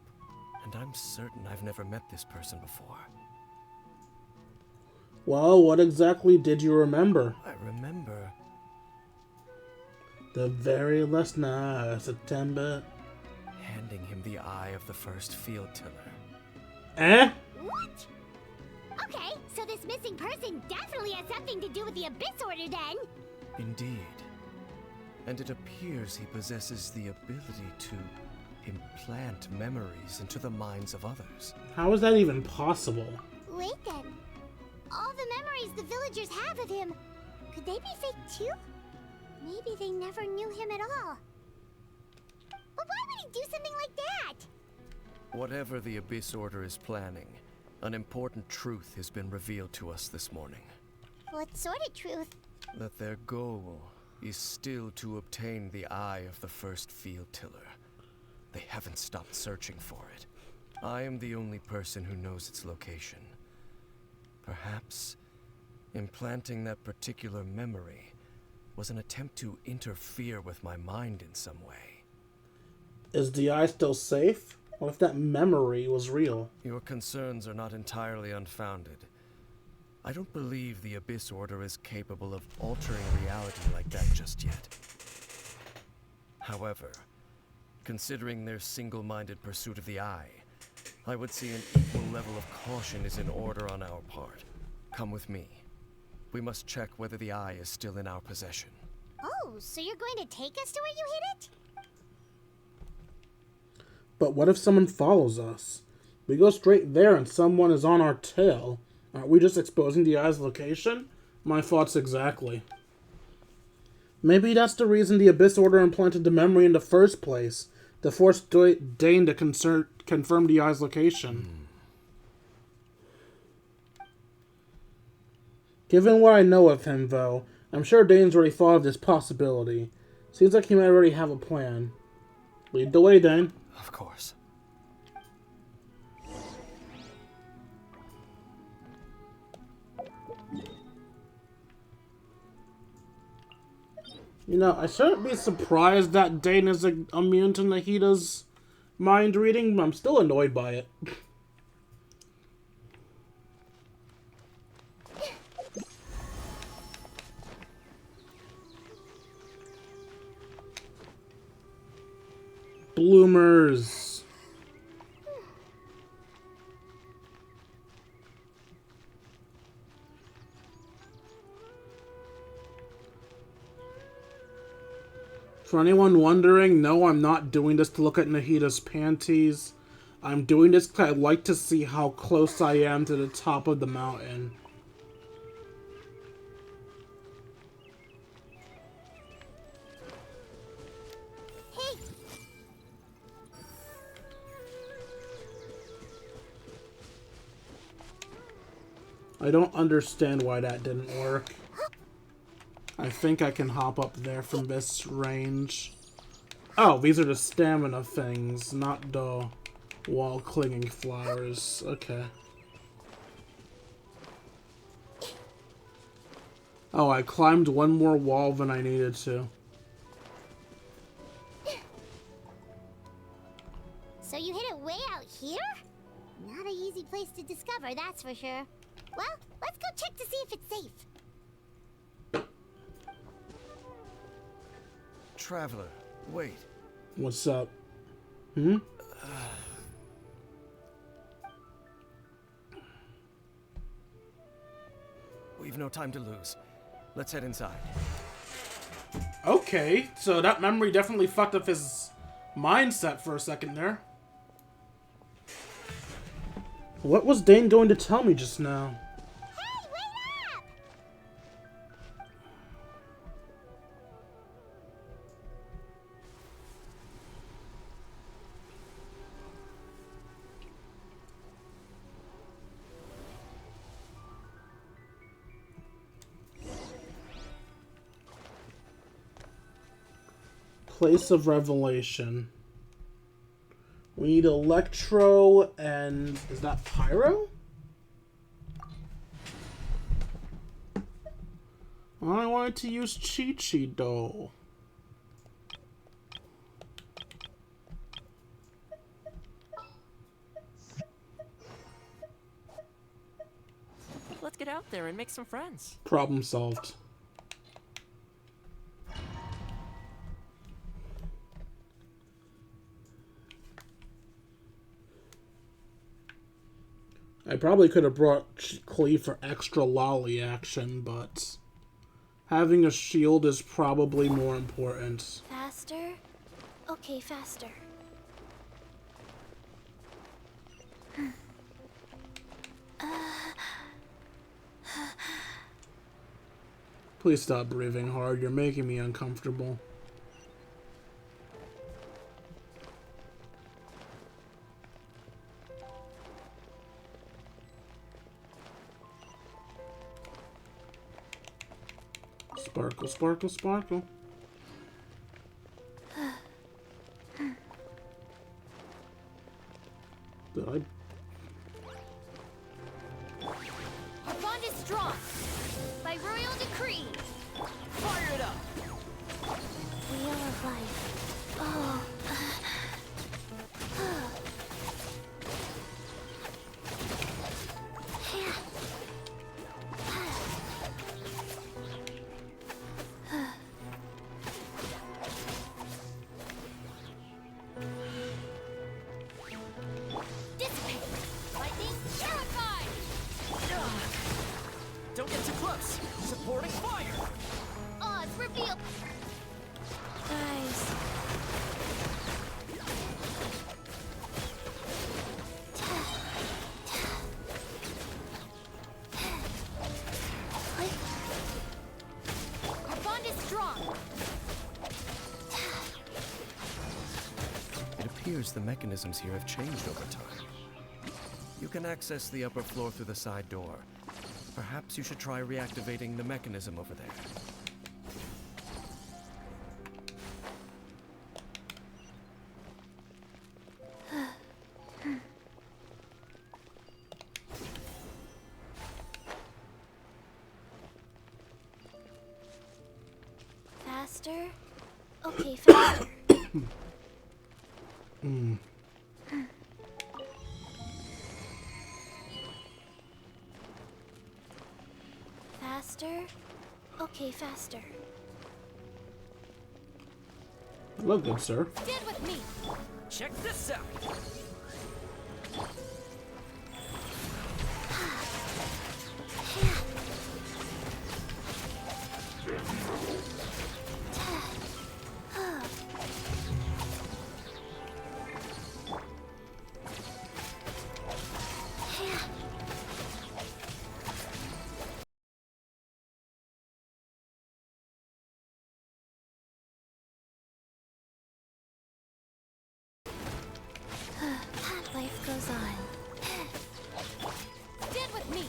[SPEAKER 8] And I'm certain I've never met this person before.
[SPEAKER 4] Well, what exactly did you remember?
[SPEAKER 8] I remember...
[SPEAKER 4] The very last night of September.
[SPEAKER 8] Handing him the eye of the first field tiller.
[SPEAKER 4] Eh?
[SPEAKER 5] What? Okay, so this missing person definitely has something to do with the Abyss Order then.
[SPEAKER 8] Indeed. And it appears he possesses the ability to implant memories into the minds of others.
[SPEAKER 4] How is that even possible?
[SPEAKER 5] Wait then. All the memories the villagers have of him, could they be fake too? Maybe they never knew him at all. But why would he do something like that?
[SPEAKER 8] Whatever the Abyss Order is planning, an important truth has been revealed to us this morning.
[SPEAKER 5] What sort of truth?
[SPEAKER 8] That their goal is still to obtain the eye of the first field tiller. They haven't stopped searching for it. I am the only person who knows its location. Perhaps implanting that particular memory was an attempt to interfere with my mind in some way.
[SPEAKER 4] Is the eye still safe? What if that memory was real?
[SPEAKER 8] Your concerns are not entirely unfounded. I don't believe the Abyss Order is capable of altering reality like that just yet. However, considering their single-minded pursuit of the eye, I would say an equal level of caution is in order on our part. Come with me. We must check whether the eye is still in our possession.
[SPEAKER 5] Oh, so you're going to take us to where you hid it?
[SPEAKER 4] But what if someone follows us? We go straight there and someone is on our tail. Aren't we just exposing the eye's location? My thoughts exactly. Maybe that's the reason the Abyss Order implanted the memory in the first place. To force Dane to confirm the eye's location. Given what I know of him, though, I'm sure Dane's already thought of this possibility. Seems like he might already have a plan. Lead the way, Dane.
[SPEAKER 8] Of course.
[SPEAKER 4] You know, I shouldn't be surprised that Dane is immune to Nahida's mind reading, but I'm still annoyed by it. bloomers. For anyone wondering, no, I'm not doing this to look at Nahida's panties. I'm doing this because I'd like to see how close I am to the top of the mountain.
[SPEAKER 5] Hey!
[SPEAKER 4] I don't understand why that didn't work. I think I can hop up there from this range. Oh, these are the stamina things, not the wall clinging flowers. Okay. Oh, I climbed one more wall than I needed to.
[SPEAKER 5] So you hid it way out here? Not an easy place to discover, that's for sure. Well, let's go check to see if it's safe.
[SPEAKER 8] Traveler, wait.
[SPEAKER 4] What's up? Hmm?
[SPEAKER 8] We've no time to lose. Let's head inside.
[SPEAKER 4] Okay, so that memory definitely fucked up his mindset for a second there. What was Dane going to tell me just now?
[SPEAKER 5] Hey, wait up!
[SPEAKER 4] Place of Revelation. We need Electro and... is that Pyro? I wanted to use Chi-Chi though.
[SPEAKER 9] Let's get out there and make some friends.
[SPEAKER 4] Problem solved. I probably could have brought Klee for extra lolly action, but having a shield is probably more important.
[SPEAKER 1] Faster? Okay, faster.
[SPEAKER 4] Please stop breathing hard. You're making me uncomfortable. Sparkle, sparkle, sparkle. Did I?
[SPEAKER 1] Our bond is strong. By royal decree.
[SPEAKER 9] Fire it up!
[SPEAKER 1] Wheel of life. Oh.
[SPEAKER 9] Dissipate! Lightning terrified! Don't get too close! Supporting fire!
[SPEAKER 1] Odds reveal. Guys.
[SPEAKER 9] Our bond is strong!
[SPEAKER 8] It appears the mechanisms here have changed over time. You can access the upper floor through the side door. Perhaps you should try reactivating the mechanism over there.
[SPEAKER 1] Faster? Okay, faster. Faster? Okay, faster.
[SPEAKER 4] Hello, good sir.
[SPEAKER 1] Stand with me!
[SPEAKER 9] Check this out.
[SPEAKER 2] Life goes on.
[SPEAKER 9] Stand with me.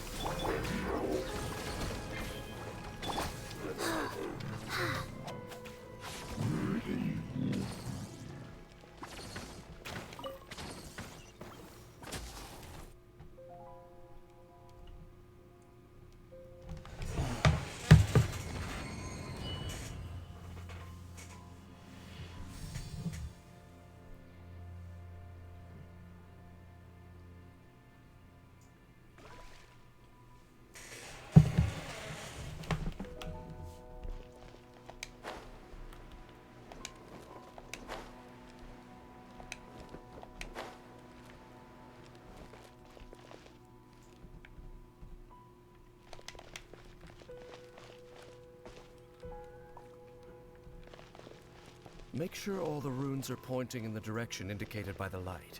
[SPEAKER 8] Make sure all the runes are pointing in the direction indicated by the light.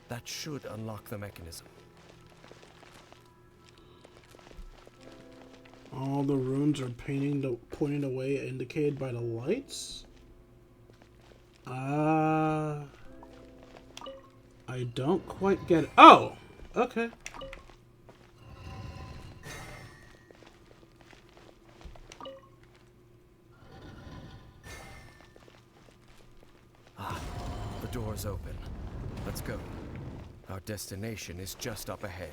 [SPEAKER 8] That should unlock the mechanism.
[SPEAKER 4] All the runes are pointing away indicated by the lights? I don't quite get it. Oh! Okay.
[SPEAKER 8] The door's open. Let's go. Our destination is just up ahead.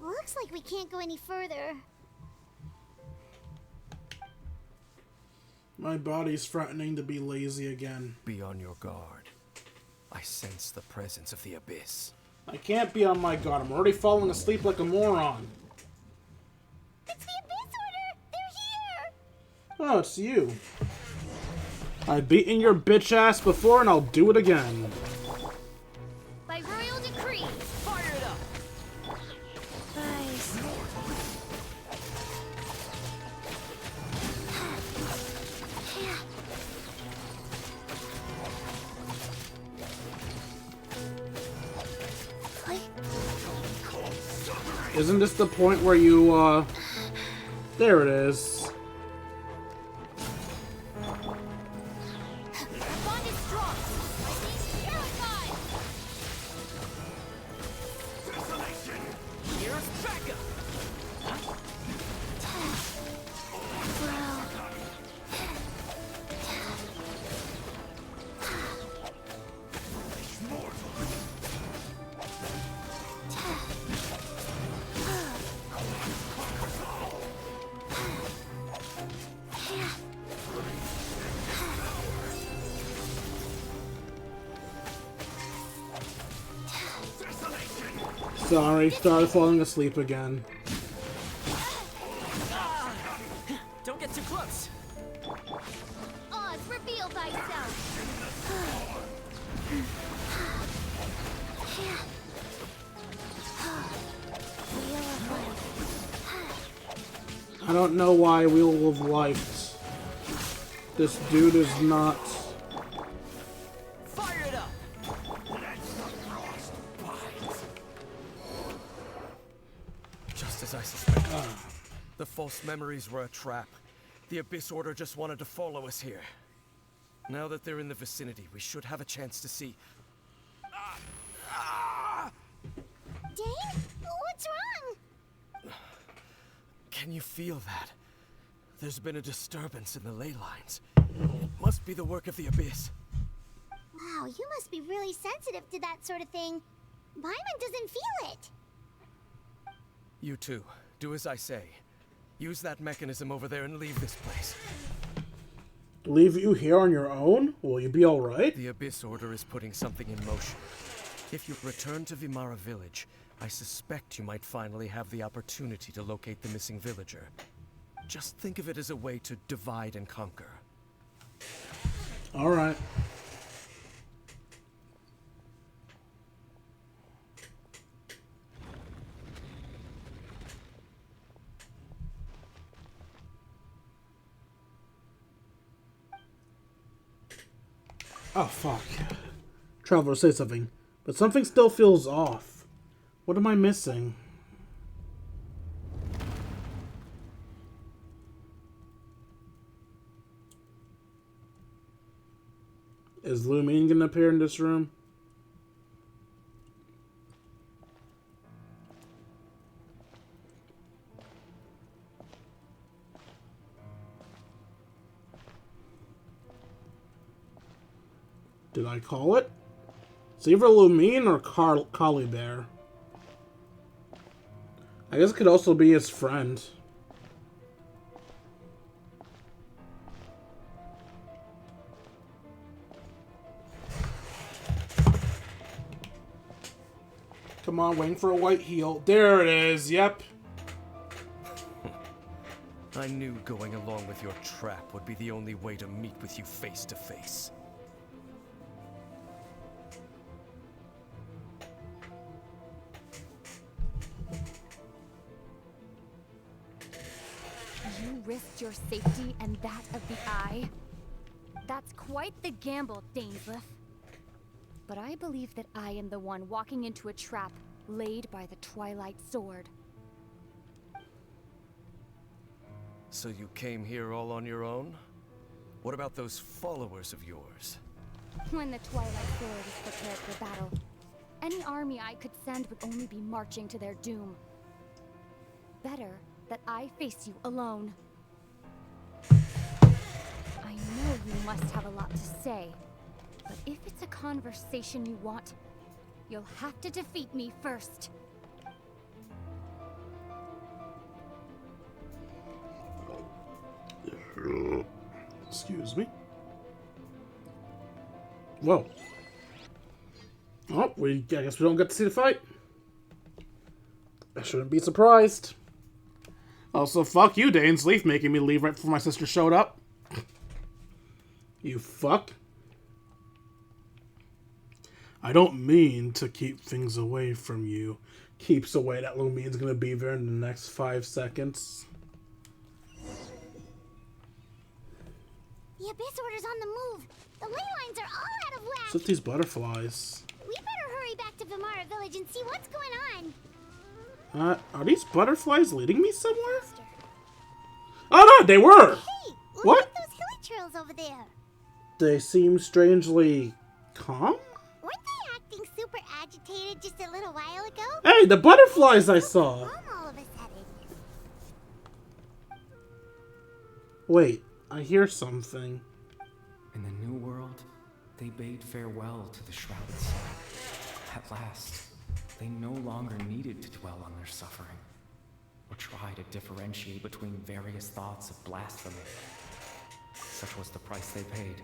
[SPEAKER 5] Looks like we can't go any further.
[SPEAKER 4] My body's threatening to be lazy again.
[SPEAKER 8] Be on your guard. I sense the presence of the abyss.
[SPEAKER 4] I can't be on my guard. I'm already falling asleep like a moron.
[SPEAKER 5] It's the Abyss Order! They're here!
[SPEAKER 4] Oh, it's you. I've beaten your bitch ass before and I'll do it again.
[SPEAKER 9] By royal decree, fire it up.
[SPEAKER 2] Nice.
[SPEAKER 4] Isn't this the point where you, there it is.
[SPEAKER 9] Bond is strong. Lightning, terrified. Here's backup.
[SPEAKER 4] Sorry, started falling asleep again.
[SPEAKER 9] Don't get too close.
[SPEAKER 1] Oz, reveal thyself.
[SPEAKER 4] I don't know why Wheel of Life. This dude is not.
[SPEAKER 9] Fire it up.
[SPEAKER 8] Just as I suspected. The false memories were a trap. The Abyss Order just wanted to follow us here. Now that they're in the vicinity, we should have a chance to see.
[SPEAKER 5] Dane? What's wrong?
[SPEAKER 8] Can you feel that? There's been a disturbance in the ley lines. It must be the work of the Abyss.
[SPEAKER 5] Wow, you must be really sensitive to that sort of thing. Paimon doesn't feel it.
[SPEAKER 8] You too. Do as I say. Use that mechanism over there and leave this place.
[SPEAKER 4] Leave you here on your own? Will you be alright?
[SPEAKER 8] The Abyss Order is putting something in motion. If you return to Vimara Village, I suspect you might finally have the opportunity to locate the missing villager. Just think of it as a way to divide and conquer.
[SPEAKER 4] Alright. Oh, fuck. Traveler, say something. But something still feels off. What am I missing? Is Lumine gonna appear in this room? Did I call it? It's either Lumine or Collie Bear. I guess it could also be his friend. Come on, waiting for a white heel. There it is, yep.
[SPEAKER 8] I knew going along with your trap would be the only way to meet with you face to face.
[SPEAKER 1] You risked your safety and that of the Eye? That's quite the gamble, Dainsleif. But I believe that I am the one walking into a trap laid by the Twilight Sword.
[SPEAKER 8] So you came here all on your own? What about those followers of yours?
[SPEAKER 1] When the Twilight Sword is prepared for battle, any army I could send would only be marching to their doom. Better that I face you alone. I know you must have a lot to say, but if it's a conversation you want, you'll have to defeat me first.
[SPEAKER 4] Excuse me. Whoa. Oh, I guess we don't get to see the fight. I shouldn't be surprised. Also, fuck you, Dainsleif, making me leave right before my sister showed up. You fuck. I don't mean to keep things away from you. Keeps away that Lumine's gonna be there in the next 5 seconds.
[SPEAKER 5] The Abyss Order's on the move. The ley lines are all out of whack.
[SPEAKER 4] What's with these butterflies?
[SPEAKER 5] We better hurry back to Vimara Village and see what's going on.
[SPEAKER 4] Are these butterflies leading me somewhere? Oh no, they were!
[SPEAKER 5] Hey, look
[SPEAKER 4] What?
[SPEAKER 5] at those hilly trails over there.
[SPEAKER 4] They seem strangely calm?
[SPEAKER 5] Weren't they acting super agitated just a little while ago?
[SPEAKER 4] Hey, the butterflies I saw!
[SPEAKER 5] Calm all of a sudden.
[SPEAKER 4] Wait, I hear something.
[SPEAKER 10] In the New World, they bade farewell to the shrouded sun. At last, they no longer needed to dwell on their suffering, or try to differentiate between various thoughts of blasphemy. Such was the price they paid,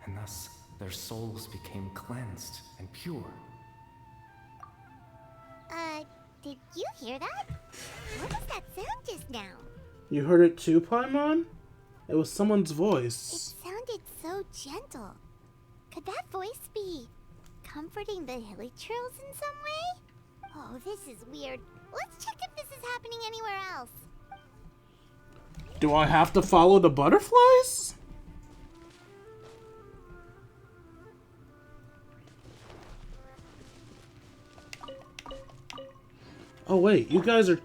[SPEAKER 10] and thus their souls became cleansed and pure.
[SPEAKER 5] Did you hear that? What was that sound just now?
[SPEAKER 4] You heard it too, Paimon? It was someone's
[SPEAKER 5] It
[SPEAKER 4] voice.
[SPEAKER 5] sounded so gentle. Could that voice be comforting the hilly trails in some way? Oh, this is weird. Let's check if this is happening anywhere else.
[SPEAKER 4] Do I have to follow the butterflies? Oh wait, you guys are...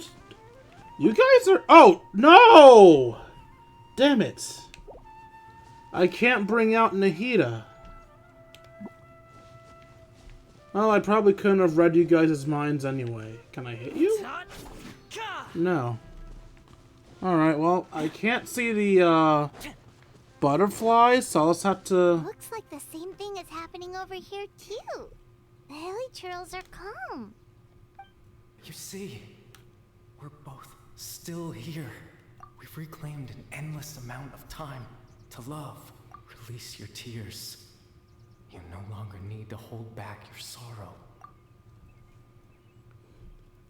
[SPEAKER 4] Oh, no! Damn it. I can't bring out Nahida. Well, I probably couldn't have read you guys' minds anyway. Can I hit you? No. Alright, well, I can't see the, butterflies, so I'll just have to...
[SPEAKER 5] Looks like the same thing is happening over here, too. The hilly churls are calm.
[SPEAKER 10] You see, we're both still here. We've reclaimed an endless amount of time to love. Release your tears. You no longer need to hold back your sorrow.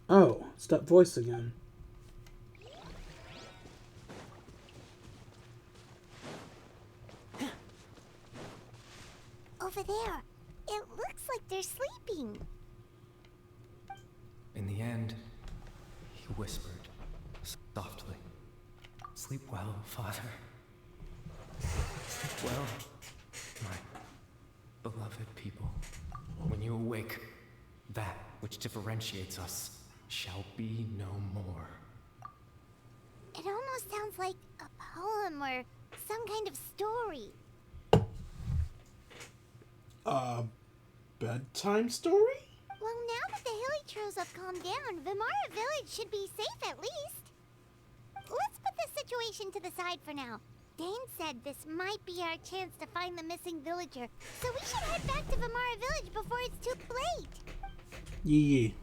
[SPEAKER 4] Oh, it's that voice again.
[SPEAKER 5] Over there. It looks like they're sleeping.
[SPEAKER 10] In the end, he whispered softly, "Sleep well, Father. Sleep well, my beloved people. When you awake, that which differentiates us shall be no more."
[SPEAKER 5] It almost sounds like a poem or some kind of story.
[SPEAKER 4] Bedtime story?
[SPEAKER 5] Well, now that the hilly churls have calmed down, Vimara Village should be safe at least. Let's put this situation to the side for now. Dane said this might be our chance to find the missing villager, so we should head back to Vimara Village before it's too late.
[SPEAKER 4] Yee.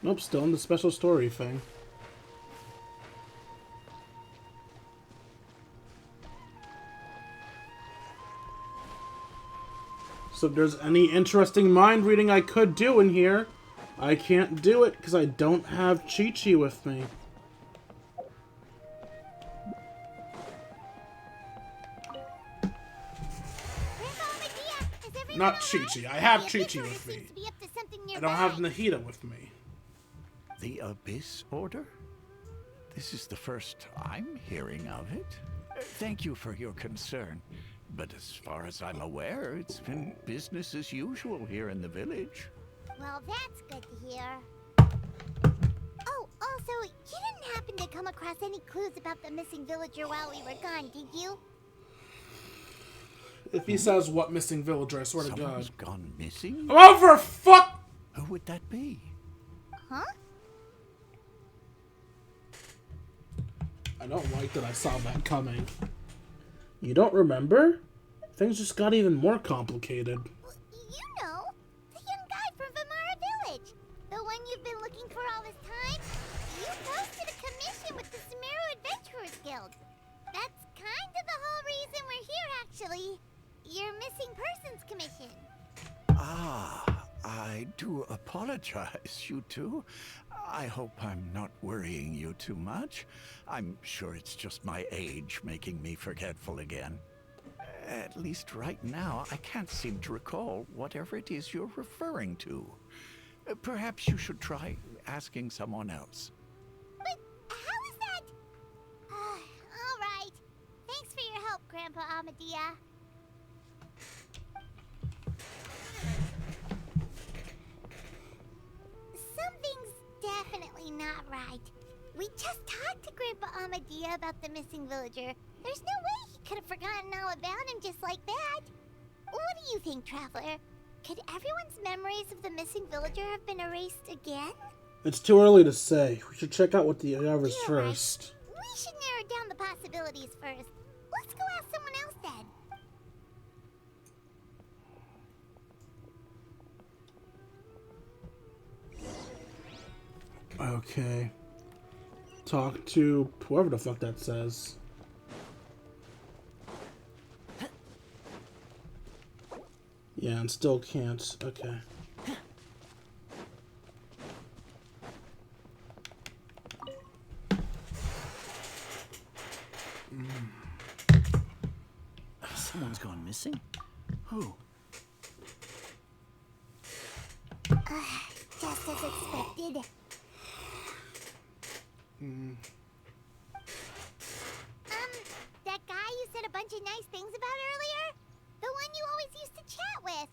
[SPEAKER 4] Nope, still in the special story thing. So if there's any interesting mind reading I could do in here, I can't do it because I don't have Chi-Chi with me. Not Chi-Chi. I have Chi-Chi with me. I don't have Nahida with me.
[SPEAKER 7] The Abyss Order? This is the first I'm hearing of it. Thank you for your concern. But as far as I'm aware, it's been business as usual here in the village.
[SPEAKER 5] Well, that's good to hear. Oh, also, you didn't happen to come across any clues about the missing villager while we were gone, did you?
[SPEAKER 4] If he says what missing villager, I swear to God.
[SPEAKER 7] Someone's gone missing?
[SPEAKER 4] Oh, for fuck!
[SPEAKER 7] Who would that be?
[SPEAKER 5] Huh?
[SPEAKER 4] I don't like that I saw that coming. You don't remember? Things just got even more complicated.
[SPEAKER 5] You know, the young guy from Vimara Village. The one you've been looking for all this time. You posted a commission with the Sumeru Adventurers Guild. That's kind of the whole reason we're here, actually. Your missing persons commission.
[SPEAKER 7] Ah, I do apologize, you two. I hope I'm not worrying you too much. I'm sure it's just my age making me forgetful again. At least right now, I can't seem to recall whatever it is you're referring to. Perhaps you should try asking someone else.
[SPEAKER 5] But how is that? All right. Thanks for your help, Grandpa Amadia. Something's definitely not right. We just talked to Grandpa Amadia about the missing villager. There's no way he could have forgotten all about him just like that. What do you think, Traveler? Could everyone's memories of the missing villager have been erased again?
[SPEAKER 4] It's too early to say. We should check out what the others
[SPEAKER 5] You're
[SPEAKER 4] first.
[SPEAKER 5] Right. We should narrow down the possibilities first. Let's go ask someone else then.
[SPEAKER 4] Okay. Talk to whoever the fuck that says. Yeah, and still can't. Okay.
[SPEAKER 6] Someone's gone missing? Who?
[SPEAKER 5] Just as expected. That guy you said a bunch of nice things about earlier? The one you always used to chat with.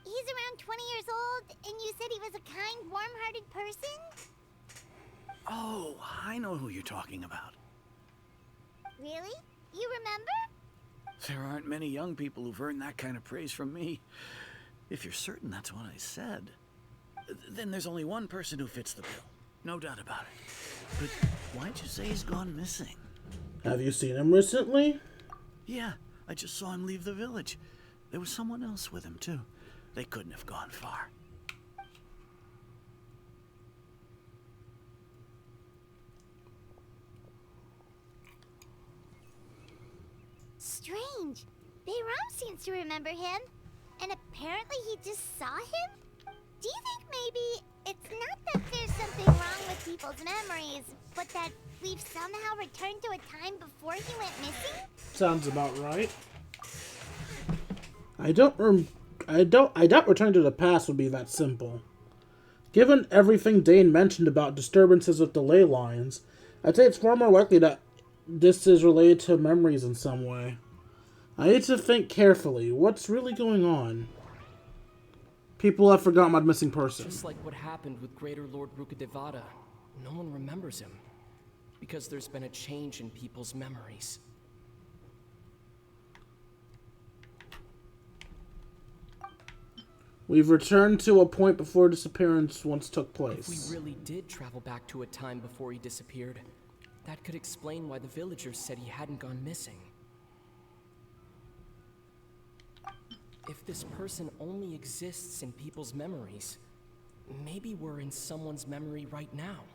[SPEAKER 5] He's around 20 years old, and you said he was a kind, warm-hearted person?
[SPEAKER 6] Oh, I know who you're talking about.
[SPEAKER 5] Really? You remember?
[SPEAKER 6] There aren't many young people who've earned that kind of praise from me. If you're certain that's what I said, then there's only one person who fits the bill. No doubt about it. But why'd you say he's gone missing?
[SPEAKER 4] Have you seen him recently?
[SPEAKER 6] Yeah, I just saw him leave the village. There was someone else with him, too. They couldn't have gone far.
[SPEAKER 5] Strange. Bayram seems to remember him. And apparently he just saw him? Do you think maybe it's not that there's something wrong with people's memories, but that we've somehow returned to a time before he went missing?
[SPEAKER 4] Sounds about right. I doubt returning to the past would be that simple. Given everything Dane mentioned about disturbances with the ley lines, I'd say it's far more likely that this is related to memories in some way. I need to think carefully. What's really going on? People have forgotten my missing person.
[SPEAKER 10] Just like what happened with Greater Lord Rukadevada, no one remembers him. Because there's been a change in people's memories.
[SPEAKER 4] We've returned to a point before disappearance once took place.
[SPEAKER 10] If we really did travel back to a time before he disappeared, that could explain why the villagers said he hadn't gone missing. If this person only exists in people's memories, maybe we're in someone's memory right now.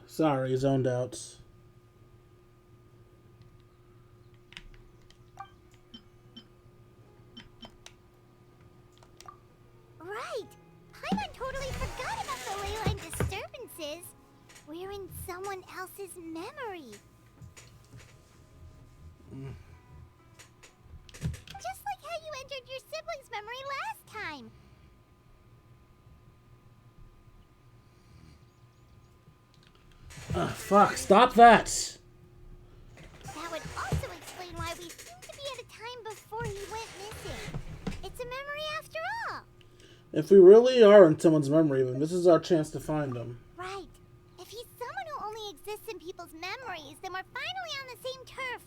[SPEAKER 4] Sorry, zoned out.
[SPEAKER 5] Right! Paimon totally forgot about the ley line disturbances. We're in someone else's memory. Just like how you entered your sibling's memory last time.
[SPEAKER 4] Fuck, stop that!
[SPEAKER 5] That would also explain why we seem to be at a time before he went missing. It's a memory after all.
[SPEAKER 4] If we really are in someone's memory, then this is our chance to find him.
[SPEAKER 5] Right. If he's someone who only exists in people's memories, then we're finally on the same turf.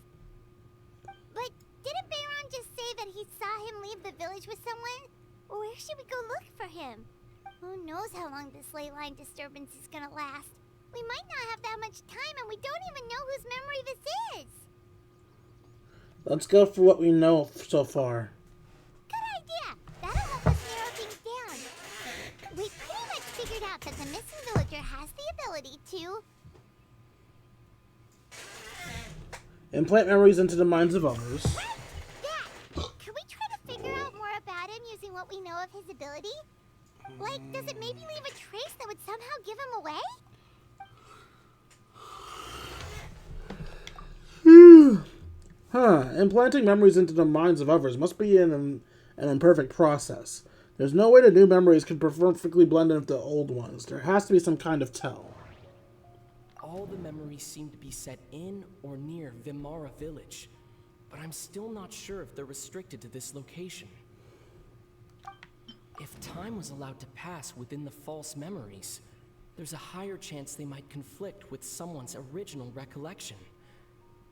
[SPEAKER 5] But didn't Bayron just say that he saw him leave the village with someone? Where should we go look for him? Who knows how long this ley line disturbance is gonna last? We might not have that much time, and we don't even know whose memory this is.
[SPEAKER 4] Let's go for what we know so far.
[SPEAKER 5] Good idea. That'll help us narrow things down. We pretty much figured out that the missing villager has the ability to...
[SPEAKER 4] Implant memories into the minds of others.
[SPEAKER 5] Yeah. Could we try to figure out more about him using what we know of his ability? Like, does it maybe leave a trace that would somehow give him away?
[SPEAKER 4] Implanting memories into the minds of others must be an imperfect process. There's no way the new memories can perfectly blend in with the old ones. There has to be some kind of tell.
[SPEAKER 10] All the memories seem to be set in or near Vimara village, but I'm still not sure if they're restricted to this location. If time was allowed to pass within the false memories, there's a higher chance they might conflict with someone's original recollection.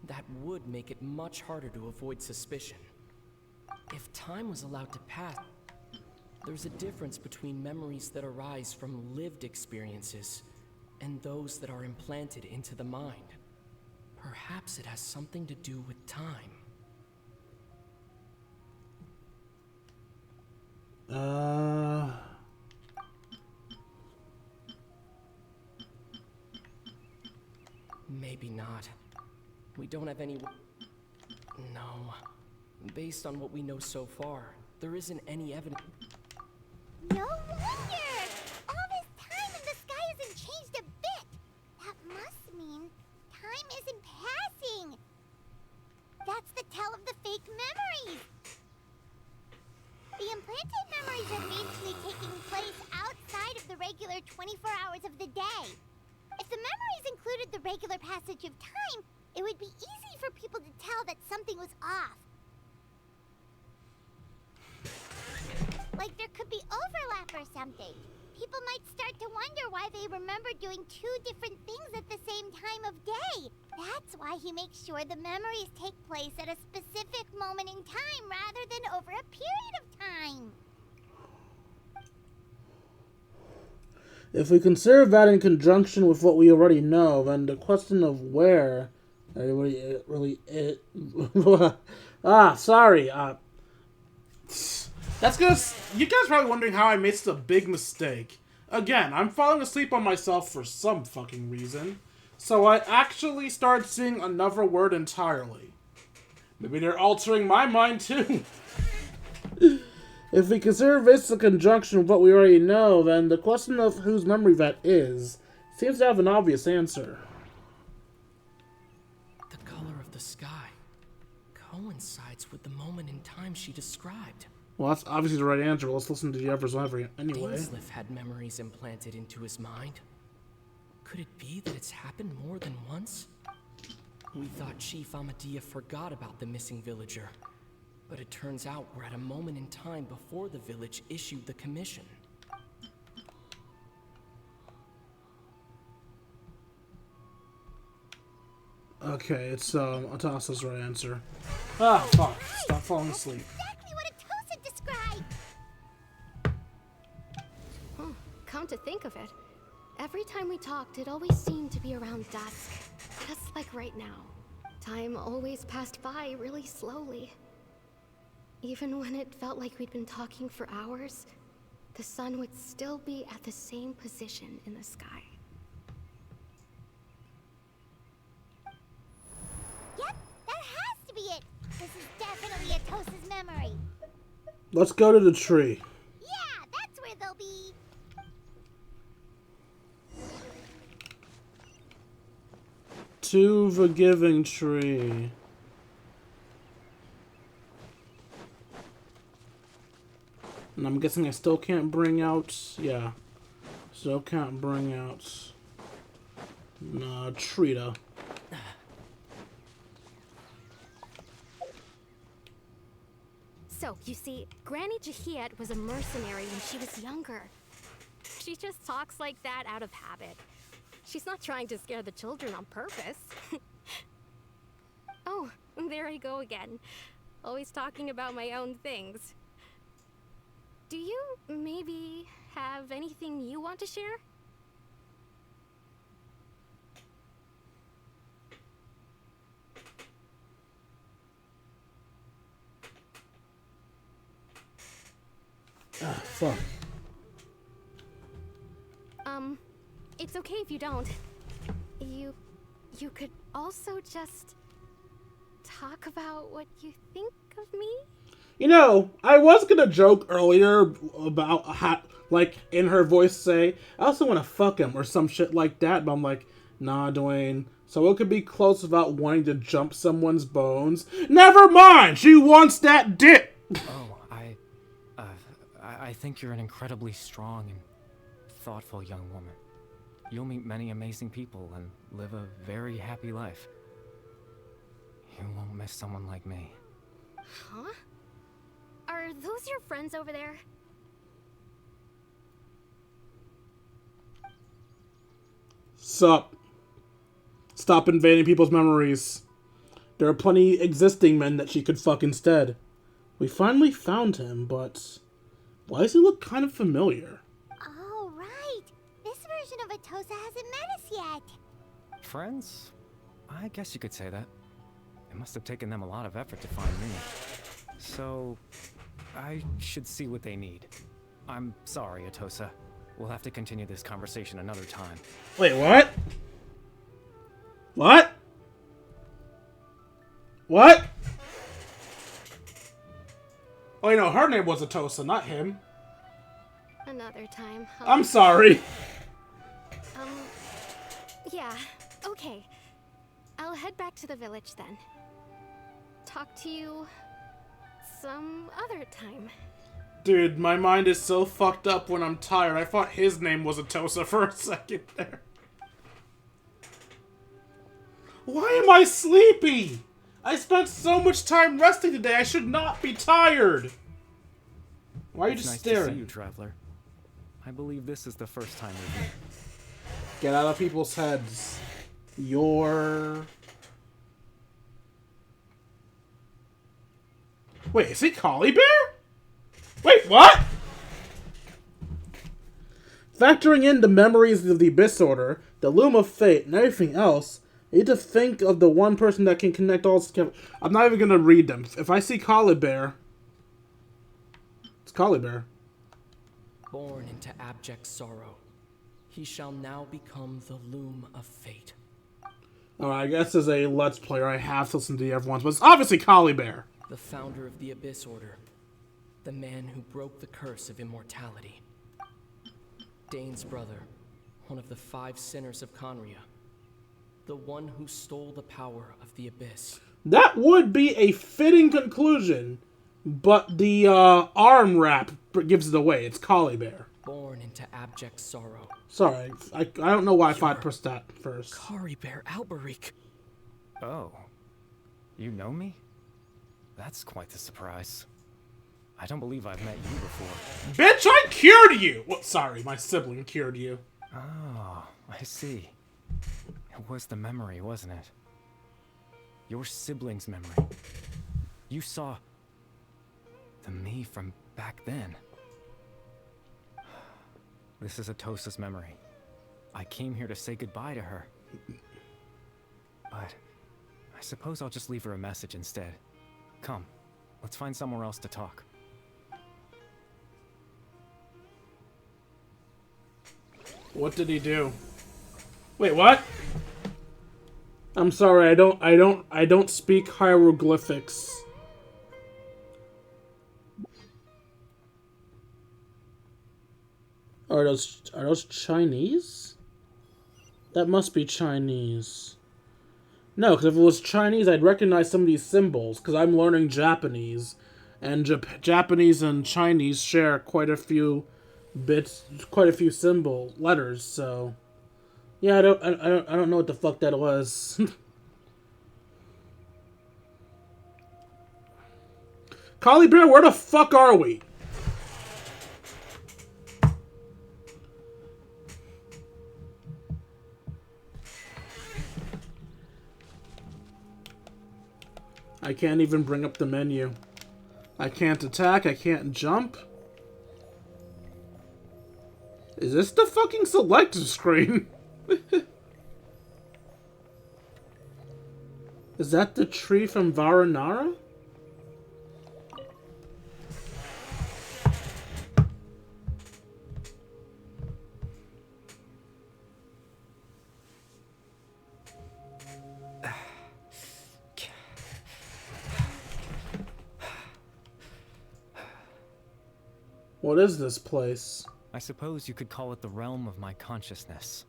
[SPEAKER 10] That would make it much harder to avoid suspicion. If time was allowed to pass, there's a difference between memories that arise from lived experiences and those that are implanted into the mind. Perhaps it has something to do with time. Maybe not. We don't have any... No. Based on what we know so far, there isn't any evidence...
[SPEAKER 5] No wonder! All this time and the sky hasn't changed a bit! That must mean time isn't passing! That's the tell of the fake memories! The implanted memories are basically taking place outside of the regular 24 hours of the day. If the memories included the regular passage of time, it would be easy for people to tell that something was off. Like there could be overlap or something. People might start to wonder why they remember doing two different things at the same time of day. That's why he makes sure the memories take place at a specific moment in time rather than over a period of time.
[SPEAKER 4] If we consider that in conjunction with what we already know, then the question of where sorry. That's because you guys are probably wondering how I made such a big mistake. Again, I'm falling asleep on myself for some fucking reason. So I actually started seeing another word entirely. Maybe they're altering my mind too. If we consider this a conjunction with what we already know, then the question of whose memory that is seems to have an obvious answer.
[SPEAKER 11] The color of the sky coincides with the moment in time she described.
[SPEAKER 4] Well, that's obviously the right answer. Let's listen to the others anyway.
[SPEAKER 11] Dainsleif had memories implanted into his mind. Could it be that it's happened more than once? We thought Chief Amadea forgot about the missing villager, but it turns out we're at a moment in time before the village issued the commission.
[SPEAKER 4] Okay, it's Atasa's right answer. Ah, fuck. Stop falling asleep.
[SPEAKER 5] Exactly what Atosa described.
[SPEAKER 1] Come to think of it, every time we talked, it always seemed to be around dusk. Just like right now. Time always passed by really slowly. Even when it felt like we'd been talking for hours, the sun would still be at the same position in the sky.
[SPEAKER 5] Yep, that has to be it. This is definitely Atosa's memory.
[SPEAKER 4] Let's go to the tree.
[SPEAKER 5] Yeah, that's where they'll be.
[SPEAKER 4] To the giving tree. And I'm guessing I still can't bring out... Yeah. Still can't bring out... Trita.
[SPEAKER 1] So, you see, Granny Jahiet was a mercenary when she was younger. She just talks like that out of habit. She's not trying to scare the children on purpose. Oh, there I go again. Always talking about my own things. Do you maybe have anything you want to share?
[SPEAKER 4] Ah, fuck.
[SPEAKER 1] It's okay if you don't. You could also just talk about what you think of me?
[SPEAKER 4] You know, I was gonna joke earlier about how, like, in her voice say, I also want to fuck him or some shit like that, but I'm like, nah, Dwayne. So it could be close without wanting to jump someone's bones. Never mind! She wants that dick!
[SPEAKER 10] Oh, I think you're an incredibly strong and thoughtful young woman. You'll meet many amazing people and live a very happy life. You won't miss someone like me.
[SPEAKER 1] Huh? Are those your friends over there?
[SPEAKER 4] Sup? Stop invading people's memories. There are plenty existing men that she could fuck instead. We finally found him, but why does he look kind of familiar?
[SPEAKER 5] Oh, right. This version of Atosa hasn't met us yet.
[SPEAKER 10] Friends? I guess you could say that. It must have taken them a lot of effort to find me. So, I should see what they need. I'm sorry, Atosa. We'll have to continue this conversation another time.
[SPEAKER 4] Wait, what? What? What? Oh, you know, her name was Atosa, not him.
[SPEAKER 1] Another time, huh?
[SPEAKER 4] I'm sorry.
[SPEAKER 1] Yeah, okay. I'll head back to the village then. Talk to you some other time.
[SPEAKER 4] Dude, my mind is so fucked up when I'm tired. I thought his name was Atosa for a second there. Why am I sleepy? I spent so much time resting today. I should not be tired. Why are you
[SPEAKER 10] It's
[SPEAKER 4] just
[SPEAKER 10] nice
[SPEAKER 4] staring?
[SPEAKER 10] to see you, traveler. I believe this is the first time we've met.
[SPEAKER 4] Get out of people's heads. You're... Wait, is he Collie Bear? Wait, what? Factoring in the memories of the Abyss Order, the Loom of Fate, and everything else, you need to think of the one person that can connect all together. I'm not even gonna read them. If I see Collie Bear, it's Collie Bear.
[SPEAKER 11] Born into abject sorrow, he shall now become the Loom of Fate.
[SPEAKER 4] Alright, I guess as a Let's Player, I have to listen to the everyone's, but it's obviously Collie Bear.
[SPEAKER 11] The founder of the Abyss Order. The man who broke the curse of immortality. Dane's brother, one of the 5 sinners of Conria. The one who stole the power of the Abyss.
[SPEAKER 4] That would be a fitting conclusion, but the arm wrap gives it away. It's Collie Bear.
[SPEAKER 11] Born into abject sorrow.
[SPEAKER 4] Sorry, I don't know why I pressed that first.
[SPEAKER 11] Collie Bear Alberic.
[SPEAKER 10] Oh. You know me? That's quite the surprise. I don't believe I've met you before.
[SPEAKER 4] Bitch, I cured you! Well, sorry, my sibling cured you.
[SPEAKER 10] Oh, I see. It was the memory, wasn't it? Your sibling's memory. You saw the me from back then. This is Atosa's memory. I came here to say goodbye to her. But I suppose I'll just leave her a message instead. Come, let's find somewhere else to talk.
[SPEAKER 4] What did he do? Wait, what? I'm sorry, I don't speak hieroglyphics. Are those Chinese? That must be Chinese. No, because if it was Chinese, I'd recognize some of these symbols, because I'm learning Japanese. And Japanese and Chinese share quite a few symbol letters, so... Yeah, I don't know what the fuck that was. Collie Bear, where the fuck are we? I can't even bring up the menu. I can't attack, I can't jump. Is this the fucking selector screen? Is that the tree from Varanara? What is this place?
[SPEAKER 10] I suppose you could call it the realm of my consciousness.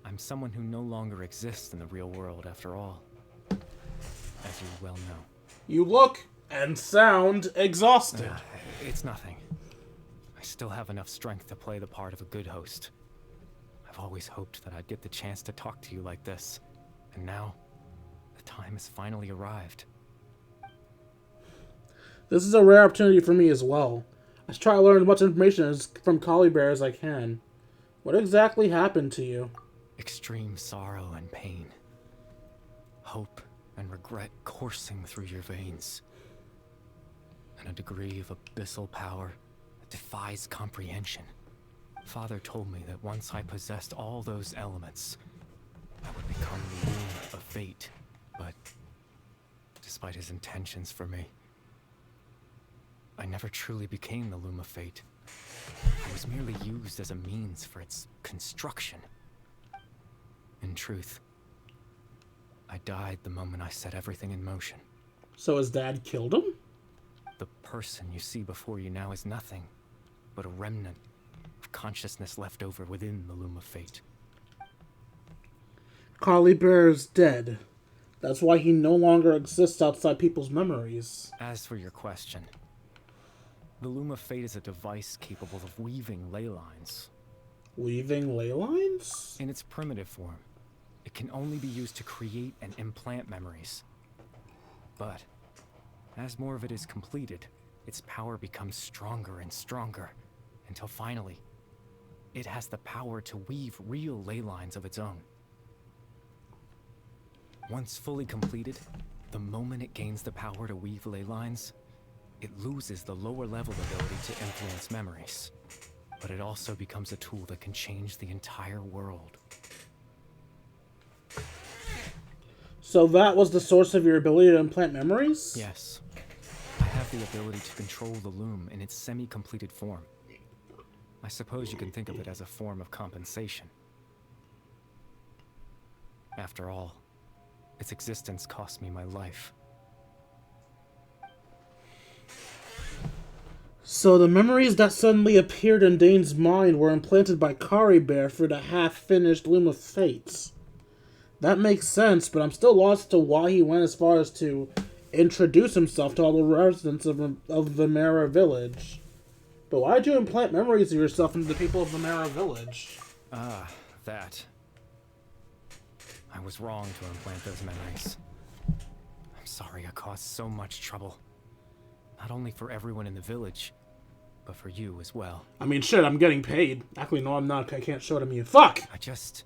[SPEAKER 10] I'm someone who no longer exists in the real world, after all. As you well know.
[SPEAKER 4] You look and sound exhausted.
[SPEAKER 10] It's nothing. I still have enough strength to play the part of a good host. I've always hoped that I'd get the chance to talk to you like this. And now, the time has finally arrived.
[SPEAKER 4] This is a rare opportunity for me as well. I try to learn as much information from Collie Bear as I can. What exactly happened to you?
[SPEAKER 10] Extreme sorrow and pain. Hope and regret coursing through your veins. And a degree of abyssal power that defies comprehension. Father told me that once I possessed all those elements, I would become the Loom of Fate. But despite his intentions for me, I never truly became the Loom of Fate. I was merely used as a means for its construction. In truth, I died the moment I set everything in motion.
[SPEAKER 4] So his dad killed him?
[SPEAKER 10] The person you see before you now is nothing but a remnant of consciousness left over within the Loom of Fate.
[SPEAKER 4] Collie Bear is dead. That's why he no longer exists outside people's memories.
[SPEAKER 10] As for your question, the Loom of Fate is a device capable of weaving ley lines.
[SPEAKER 4] Weaving ley lines?
[SPEAKER 10] In its primitive form, it can only be used to create and implant memories. But as more of it is completed, its power becomes stronger and stronger, until finally, it has the power to weave real ley lines of its own. Once fully completed, the moment it gains the power to weave ley lines, it loses the lower level ability to influence memories. But it also becomes a tool that can change the entire world.
[SPEAKER 4] So that was the source of your ability to implant memories?
[SPEAKER 10] Yes. I have the ability to control the loom in its semi-completed form. I suppose you can think of it as a form of compensation. After all, its existence cost me my life.
[SPEAKER 4] So the memories that suddenly appeared in Dane's mind were implanted by Kari Bear for the half-finished Loom of Fates. That makes sense, but I'm still lost to why he went as far as to introduce himself to all the residents of Vimera Village. But why'd you implant memories of yourself into the people of Vimera Village?
[SPEAKER 10] Ah, that. I was wrong to implant those memories. I'm sorry I caused so much trouble. Not only for everyone in the village, but for you as well.
[SPEAKER 4] I mean, shit, I'm getting paid. Actually, no, I'm not. I can't show it to me. Fuck!
[SPEAKER 10] I just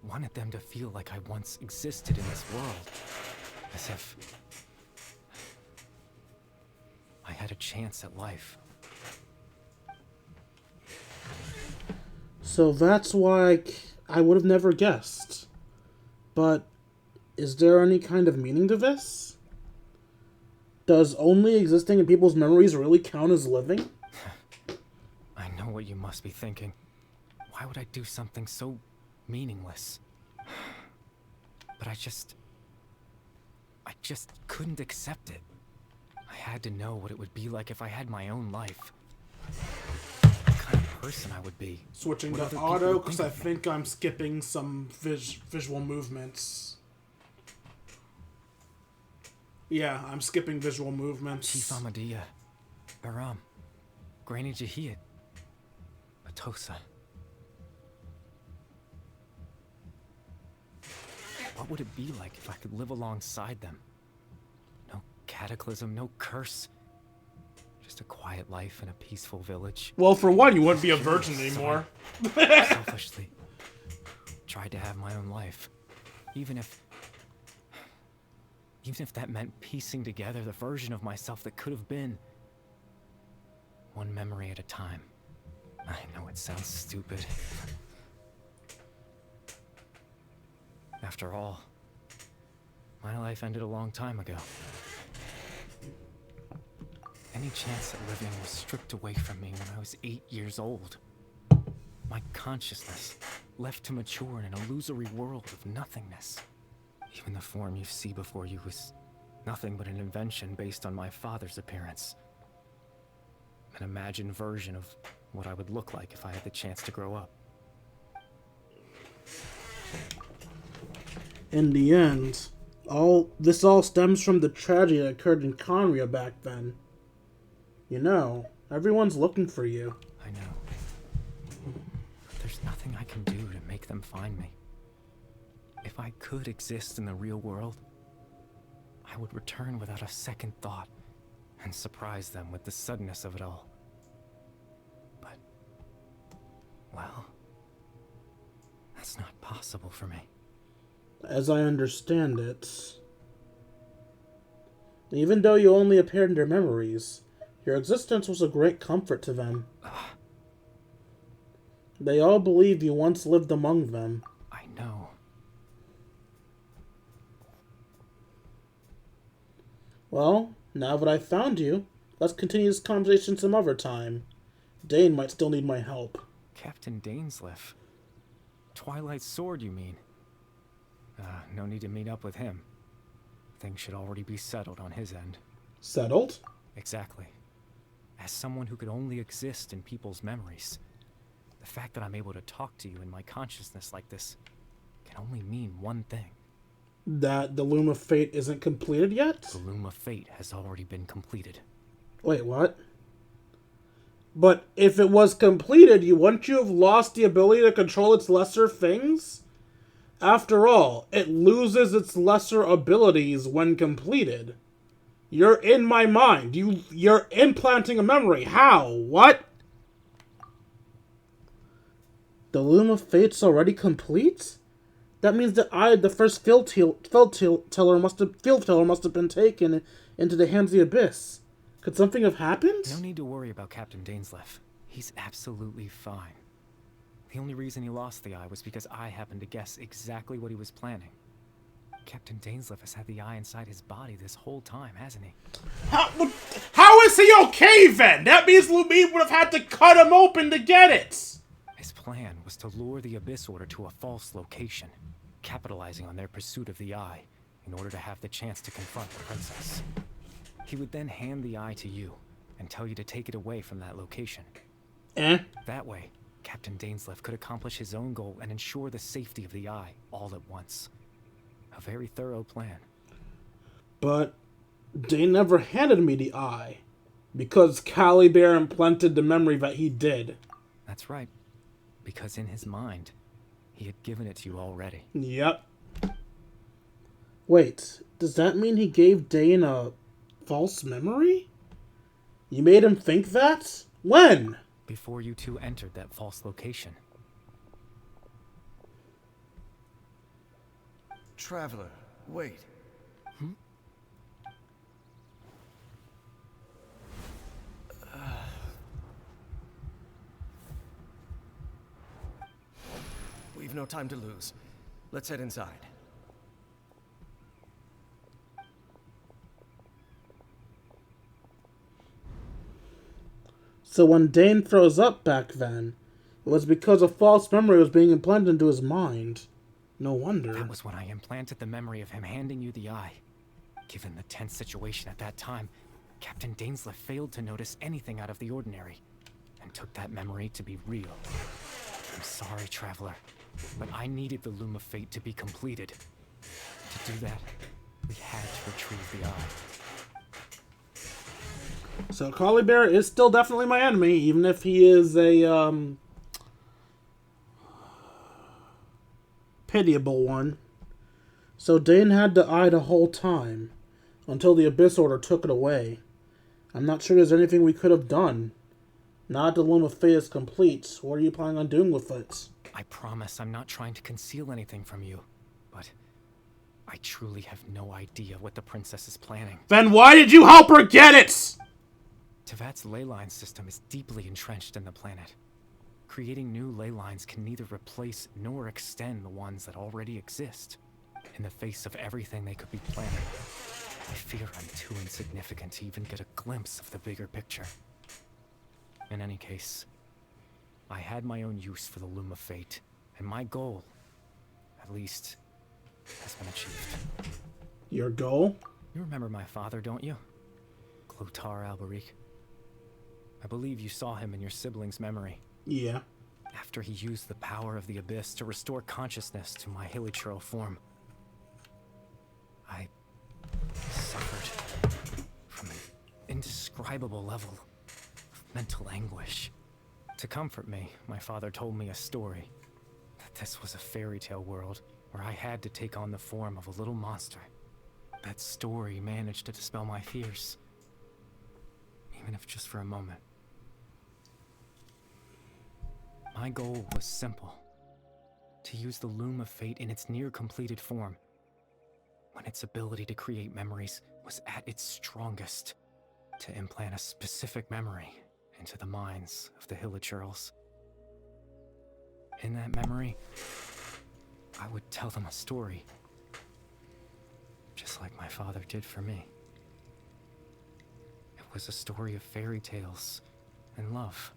[SPEAKER 10] wanted them to feel like I once existed in this world. As if I had a chance at life.
[SPEAKER 4] So that's why I would have never guessed. But is there any kind of meaning to this? Does only existing in people's memories really count as living?
[SPEAKER 10] I know what you must be thinking. Why would I do something so meaningless? But I just couldn't accept it. I had to know what it would be like if I had my own life. What kind of person I would be.
[SPEAKER 4] Switching to auto, because I think I'm skipping some visual movements. Yeah, I'm skipping visual movements.
[SPEAKER 10] Chief Amadea, Baram, Granny Jahiyat, Atosa. What would it be like if I could live alongside them? No cataclysm, no curse. Just a quiet life in a peaceful village.
[SPEAKER 4] Well, for one, you wouldn't be a virgin anymore.
[SPEAKER 10] Selfishly tried to have my own life. Even if that meant piecing together the version of myself that could have been. One memory at a time. I know it sounds stupid. After all, my life ended a long time ago. Any chance at living was stripped away from me when I was 8 years old. My consciousness left to mature in an illusory world of nothingness. Even the form you see before you was nothing but an invention based on my father's appearance. An imagined version of what I would look like if I had the chance to grow up.
[SPEAKER 4] In the end, this all stems from the tragedy that occurred in Conria back then. You know, everyone's looking for you.
[SPEAKER 10] I know. But there's nothing I can do to make them find me. If I could exist in the real world, I would return without a second thought and surprise them with the suddenness of it all. But, well, that's not possible for me.
[SPEAKER 4] As I understand it, even though you only appeared in their memories, your existence was a great comfort to them. They all believed you once lived among them.
[SPEAKER 10] I know.
[SPEAKER 4] Well, now that I've found you, let's continue this conversation some other time. Dane might still need my help.
[SPEAKER 10] Captain Dainsleif. Twilight Sword, you mean? No need to meet up with him. Things should already be settled on his end.
[SPEAKER 4] Settled?
[SPEAKER 10] Exactly. As someone who could only exist in people's memories, the fact that I'm able to talk to you in my consciousness like this can only mean one thing.
[SPEAKER 4] That the Loom of Fate isn't completed yet?
[SPEAKER 10] The Loom of Fate has already been completed.
[SPEAKER 4] Wait, what? But if it was completed, wouldn't you have lost the ability to control its lesser things? After all, it loses its lesser abilities when completed. You're in my mind. You're implanting a memory. How? What? The Loom of Fate's already complete? That means that the first field teller must have been taken into the hands of the Abyss. Could something have happened?
[SPEAKER 10] No need to worry about Captain Dainsleif. He's absolutely fine. The only reason he lost the eye was because I happened to guess exactly what he was planning. Captain Dainsleif has had the eye inside his body this whole time, hasn't he?
[SPEAKER 4] How is he okay then? That means Lumine would have had to cut him open to get it.
[SPEAKER 10] His plan was to lure the Abyss Order to a false location, capitalizing on their pursuit of the eye in order to have the chance to confront the princess. He would then hand the eye to you and tell you to take it away from that location. That way, Captain Dainsleif could accomplish his own goal and ensure the safety of the eye all at once. A very thorough plan.
[SPEAKER 4] But Dane never handed me the eye, because Caliber implanted the memory that he did.
[SPEAKER 10] That's right, because in his mind, he had given it to you already.
[SPEAKER 4] Yep. Wait, does that mean he gave Dane a false memory? You made him think that? When?
[SPEAKER 10] Before you two entered that false location.
[SPEAKER 8] Traveler, wait. We've no time to lose. Let's head inside.
[SPEAKER 4] So when Dane froze up back then, it was because a false memory was being implanted into his mind. No wonder.
[SPEAKER 10] That was when I implanted the memory of him handing you the eye. Given the tense situation at that time, Captain Dainsleif failed to notice anything out of the ordinary, and took that memory to be real. I'm sorry, Traveler, but I needed the Loom of Fate to be completed. To do that, we had to retrieve the eye.
[SPEAKER 4] So Caliber is still definitely my enemy, even if he is a, pitiable one. So Dane had the eye the whole time, until the Abyss Order took it away. I'm not sure there's anything we could have done. Now that the Loom of Fate is complete, what are you planning on doing with it?
[SPEAKER 10] I promise I'm not trying to conceal anything from you, but I truly have no idea what the princess is planning.
[SPEAKER 4] Then why did you help her get it?
[SPEAKER 10] Tevat's ley line system is deeply entrenched in the planet. Creating new ley lines can neither replace nor extend the ones that already exist. In the face of everything they could be planning, I fear I'm too insignificant to even get a glimpse of the bigger picture. In any case, I had my own use for the Loom of Fate, and my goal, at least, has been achieved.
[SPEAKER 4] Your goal?
[SPEAKER 10] You remember my father, don't you? Clotar Alberic. I believe you saw him in your sibling's memory.
[SPEAKER 4] Yeah.
[SPEAKER 10] After he used the power of the Abyss to restore consciousness to my hilichurl form, I suffered from an indescribable level of mental anguish. To comfort me, my father told me a story, that this was a fairy tale world where I had to take on the form of a little monster. That story managed to dispel my fears, even if just for a moment. My goal was simple: to use the Loom of Fate in its near-completed form, when its ability to create memories was at its strongest, to implant a specific memory into the minds of the hilichurls. In that memory, I would tell them a story, just like my father did for me. It was a story of fairy tales and love.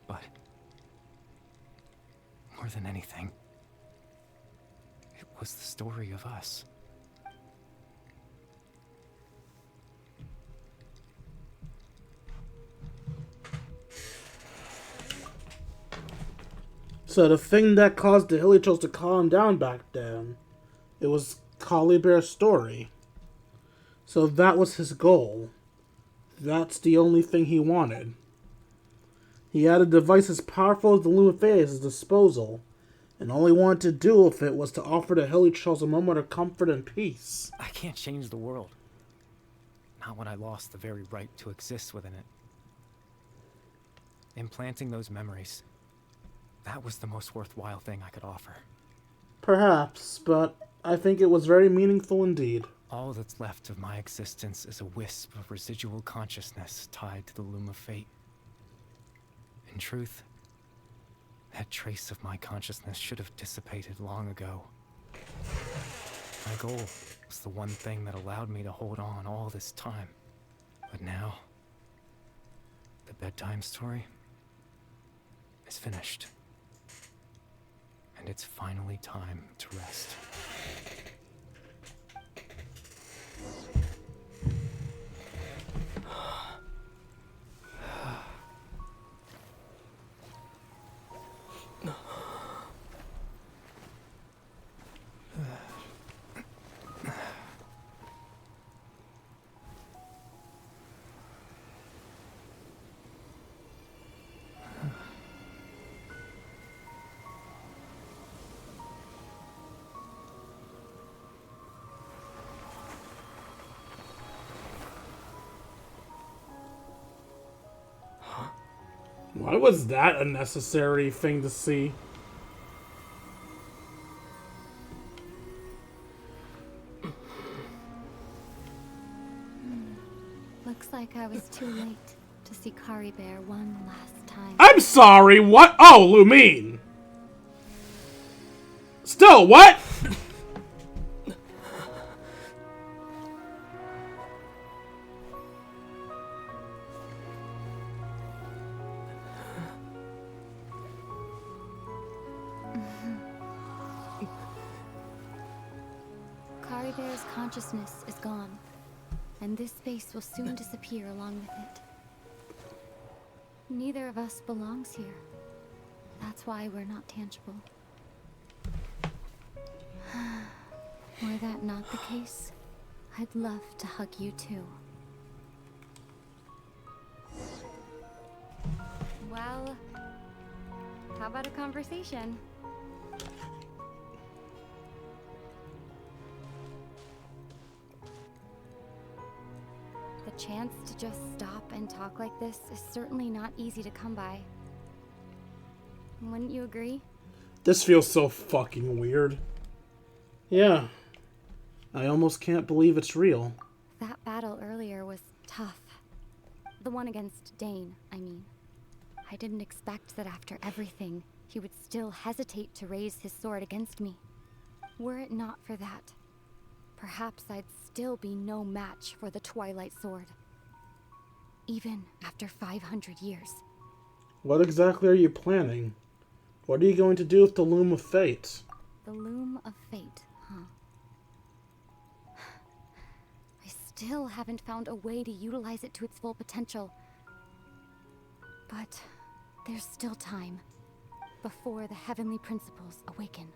[SPEAKER 10] But more than anything, it was the story of us.
[SPEAKER 4] So the thing that caused the hilichurls to calm down back then, it was Caliber's story. So that was his goal. That's the only thing he wanted. He had a device as powerful as the Loom of Fate at his disposal, And all he wanted to do with it was to offer the Hilly Churls a moment of comfort and peace.
[SPEAKER 10] I can't change the world. Not when I lost the very right to exist within it. Implanting those memories, that was the most worthwhile thing I could offer.
[SPEAKER 4] Perhaps, but I think it was very meaningful indeed.
[SPEAKER 10] All that's left of my existence is a wisp of residual consciousness tied to the loom of fate. In truth, that trace of my consciousness should have dissipated long ago. My goal was the one thing that allowed me to hold on all this time. But now, the bedtime story is finished. And it's finally time to rest.
[SPEAKER 4] Why was that a necessary thing to see?
[SPEAKER 1] Looks like I was too late to see Kari Bear one last time.
[SPEAKER 4] I'm sorry, what? Oh, Lumine! Still, what?
[SPEAKER 1] Kari Bear's consciousness is gone, and this space will soon disappear along with it. Neither of us belongs here. That's why we're not tangible. Were that not the case, I'd love to hug you too. Well, how about a conversation? The chance to just stop and talk like this is certainly not easy to come by. Wouldn't you agree?
[SPEAKER 4] This feels so fucking weird. Yeah. I almost can't believe it's real.
[SPEAKER 1] That battle earlier was tough. The one against Dane, I mean. I didn't expect that after everything, he would still hesitate to raise his sword against me. Were it not for that, perhaps I'd still be no match for the Twilight Sword. Even after 500 years.
[SPEAKER 4] What exactly are you planning? What are you going to do with the Loom of Fate?
[SPEAKER 1] The Loom of Fate, huh? I still haven't found a way to utilize it to its full potential. But there's still time before the Heavenly Principles awaken.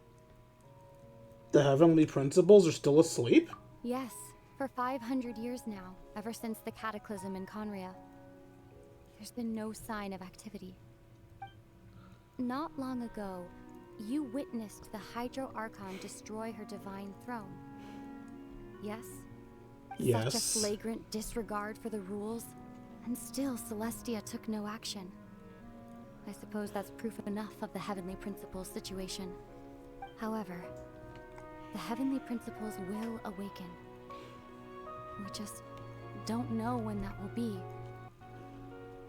[SPEAKER 4] The Heavenly Principles are still asleep?
[SPEAKER 1] Yes, for 500 years now, ever since the cataclysm in Conria. There's been no sign of activity. Not long ago, you witnessed the Hydro Archon destroy her divine throne. Yes?
[SPEAKER 4] Yes.
[SPEAKER 1] Such a flagrant disregard for the rules, and still Celestia took no action. I suppose that's proof enough of the Heavenly Principles situation. However, the Heavenly Principles will awaken. We just don't know when that will be,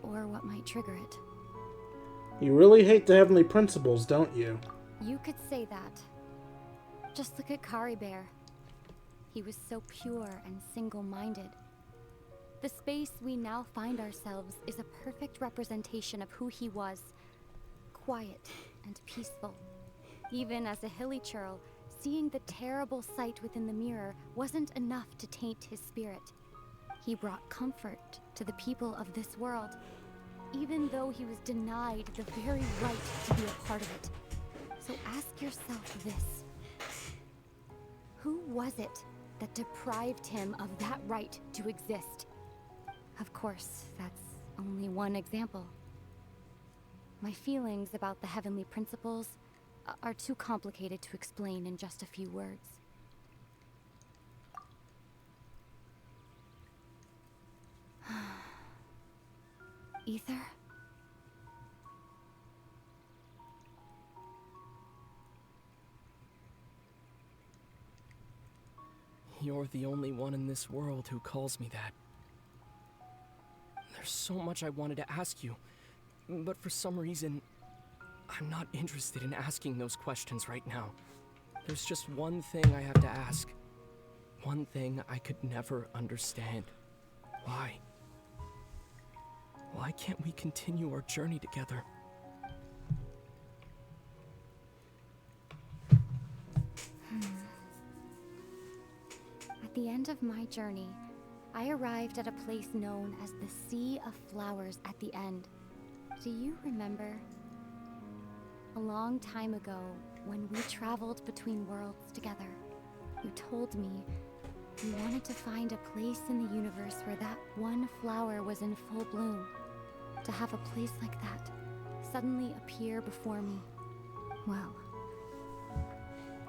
[SPEAKER 1] or what might trigger it.
[SPEAKER 4] You really hate the Heavenly Principles, don't you?
[SPEAKER 1] You could say that. Just look at Kari Bear. He was so pure and single-minded. The space we now find ourselves is a perfect representation of who he was. Quiet and peaceful. Even as a hilly churl, seeing the terrible sight within the mirror wasn't enough to taint his spirit. He brought comfort to the people of this world, even though he was denied the very right to be a part of it. So ask yourself this. Who was it that deprived him of that right to exist? Of course, that's only one example. My feelings about the Heavenly Principles
[SPEAKER 2] are too complicated to explain in just a few words. Ether?
[SPEAKER 11] You're the only one in this world who calls me that. There's so much I wanted to ask you, but for some reason, I'm not interested in asking those questions right now. There's just one thing I have to ask. One thing I could never understand. Why? Why can't we continue our journey together?
[SPEAKER 2] At the end of my journey, I arrived at a place known as the Sea of Flowers at the end. Do you remember? A long time ago, when we traveled between worlds together, you told me you wanted to find a place in the universe where that one flower was in full bloom. To have a place like that suddenly appear before me. Well,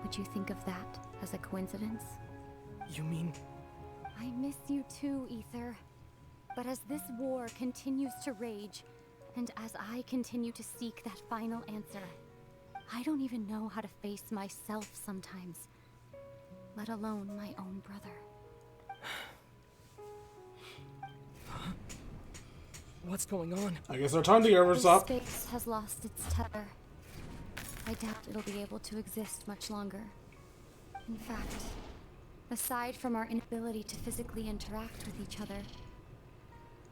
[SPEAKER 2] would you think of that as a coincidence?
[SPEAKER 11] You mean...
[SPEAKER 2] I miss you too, Ether. But as this war continues to rage, and as I continue to seek that final answer, I don't even know how to face myself sometimes, let alone my own brother.
[SPEAKER 11] What's going on?
[SPEAKER 4] I guess our time together's up.
[SPEAKER 2] This space has lost its tether. I doubt it'll be able to exist much longer. In fact, aside from our inability to physically interact with each other,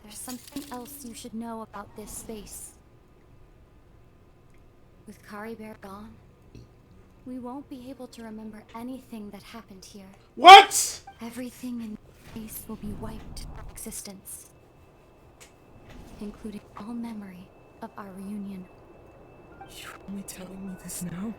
[SPEAKER 2] there's something else you should know about this space. With Kari Bear gone, we won't be able to remember anything that happened here.
[SPEAKER 4] What?
[SPEAKER 2] Everything in space will be wiped from existence, including all memory of our reunion.
[SPEAKER 11] You're only telling me this now?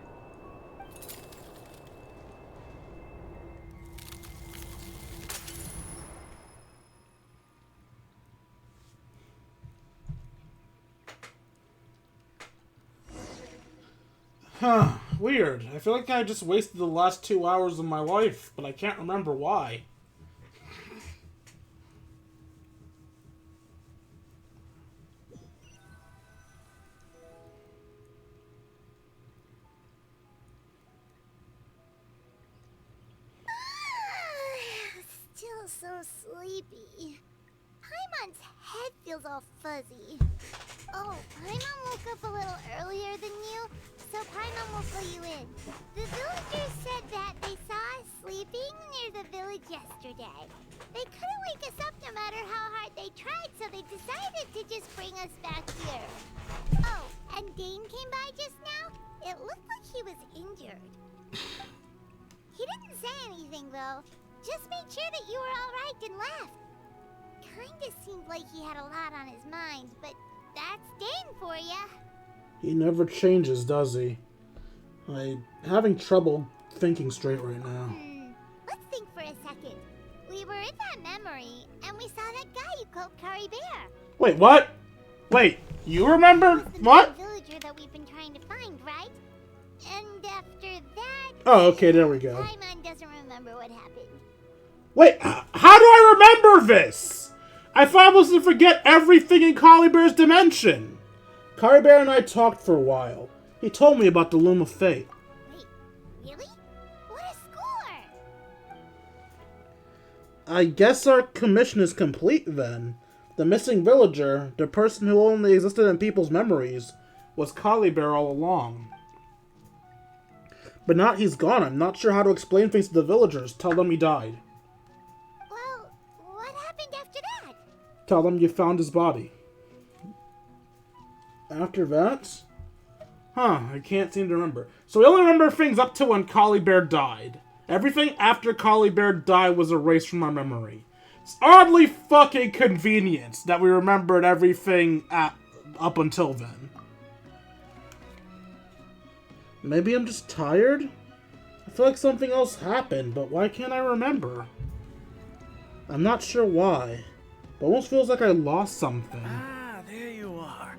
[SPEAKER 4] Huh. Weird. I feel like I just wasted the last 2 hours of my life, but I can't remember why.
[SPEAKER 5] Still so sleepy. Paimon's head feels all fuzzy. Oh, Paimon woke up a little earlier than you, so Paimon will fill you in. The villagers said that they saw us sleeping near the village yesterday. They couldn't wake us up no matter how hard they tried, so they decided to just bring us back here. Oh, and Dane came by just now. It looked like he was injured. He didn't say anything, though. Just made sure that you were all right and left. Kinda seemed like he had a lot on his mind, but that's Dane for ya.
[SPEAKER 4] He never changes, does he? I'm having trouble thinking straight right now.
[SPEAKER 5] Let's think for a second. We were in that memory, and we saw that guy you called Kari Bear.
[SPEAKER 4] Wait, what? Wait, you remember? What?
[SPEAKER 5] The villager that we've been trying to find, right? And after that...
[SPEAKER 4] Oh, okay, there we go.
[SPEAKER 5] Paimon doesn't remember what happened.
[SPEAKER 4] Wait, how do I remember this? I thought I was to forget everything in Kari Bear's dimension. Kari Bear and I talked for a while. He told me about the Loom of Fate.
[SPEAKER 5] Wait, really? What a score!
[SPEAKER 4] I guess our commission is complete then. The missing villager, the person who only existed in people's memories, was Kari Bear all along. But now he's gone, I'm not sure how to explain things to the villagers. Tell them he died.
[SPEAKER 5] Well, what happened after that?
[SPEAKER 4] Tell them you found his body. After that? Huh, I can't seem to remember. So we only remember things up to when Kari Bear died. Everything after Kari Bear died was erased from our memory. It's oddly fucking convenient that we remembered everything up until then. Maybe I'm just tired? I feel like something else happened, but why can't I remember? I'm not sure why. It almost feels like I lost something.
[SPEAKER 6] Ah, there you are.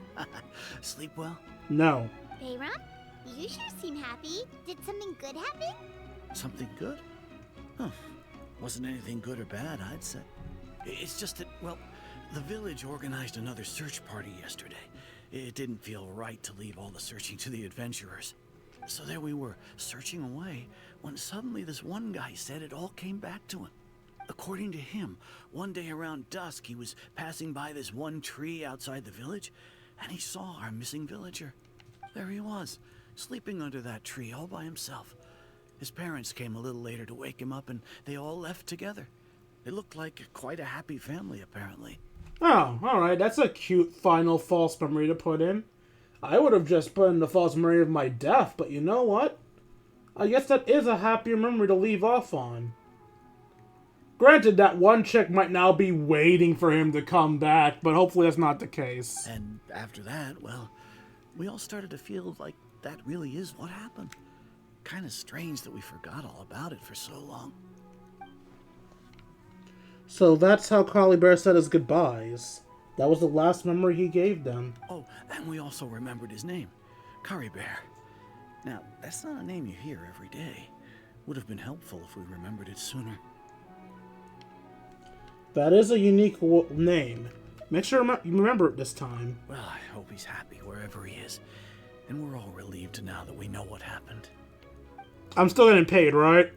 [SPEAKER 6] Sleep well?
[SPEAKER 4] No.
[SPEAKER 5] Bayram, you sure seem happy. Did something good happen?
[SPEAKER 6] Something good? Huh. Wasn't anything good or bad, I'd say. It's just that, well, the village organized another search party yesterday. It didn't feel right to leave all the searching to the adventurers. So there we were, searching away, when suddenly this one guy said it all came back to him. According to him, one day around dusk, he was passing by this one tree outside the village, and he saw our missing villager. There he was, sleeping under that tree all by himself. His parents came a little later to wake him up, and they all left together. It looked like quite a happy family, apparently.
[SPEAKER 4] Oh, alright. That's a cute final false memory to put in. I would have just put in the false memory of my death, but you know what? I guess that is a happier memory to leave off on. Granted, that one chick might now be waiting for him to come back, but hopefully that's not the case.
[SPEAKER 6] And after that, well, we all started to feel like that really is what happened. Kind of strange that we forgot all about it for so long.
[SPEAKER 4] So that's how Collie Bear said his goodbyes. That was the last memory he gave them.
[SPEAKER 6] Oh, and we also remembered his name, Curry Bear. Now, that's not a name you hear every day. Would have been helpful if we remembered it sooner.
[SPEAKER 4] That is a unique name. Make sure you remember it this time.
[SPEAKER 6] Well, I hope he's happy wherever he is. And we're all relieved now that we know what happened.
[SPEAKER 4] I'm still getting paid, right?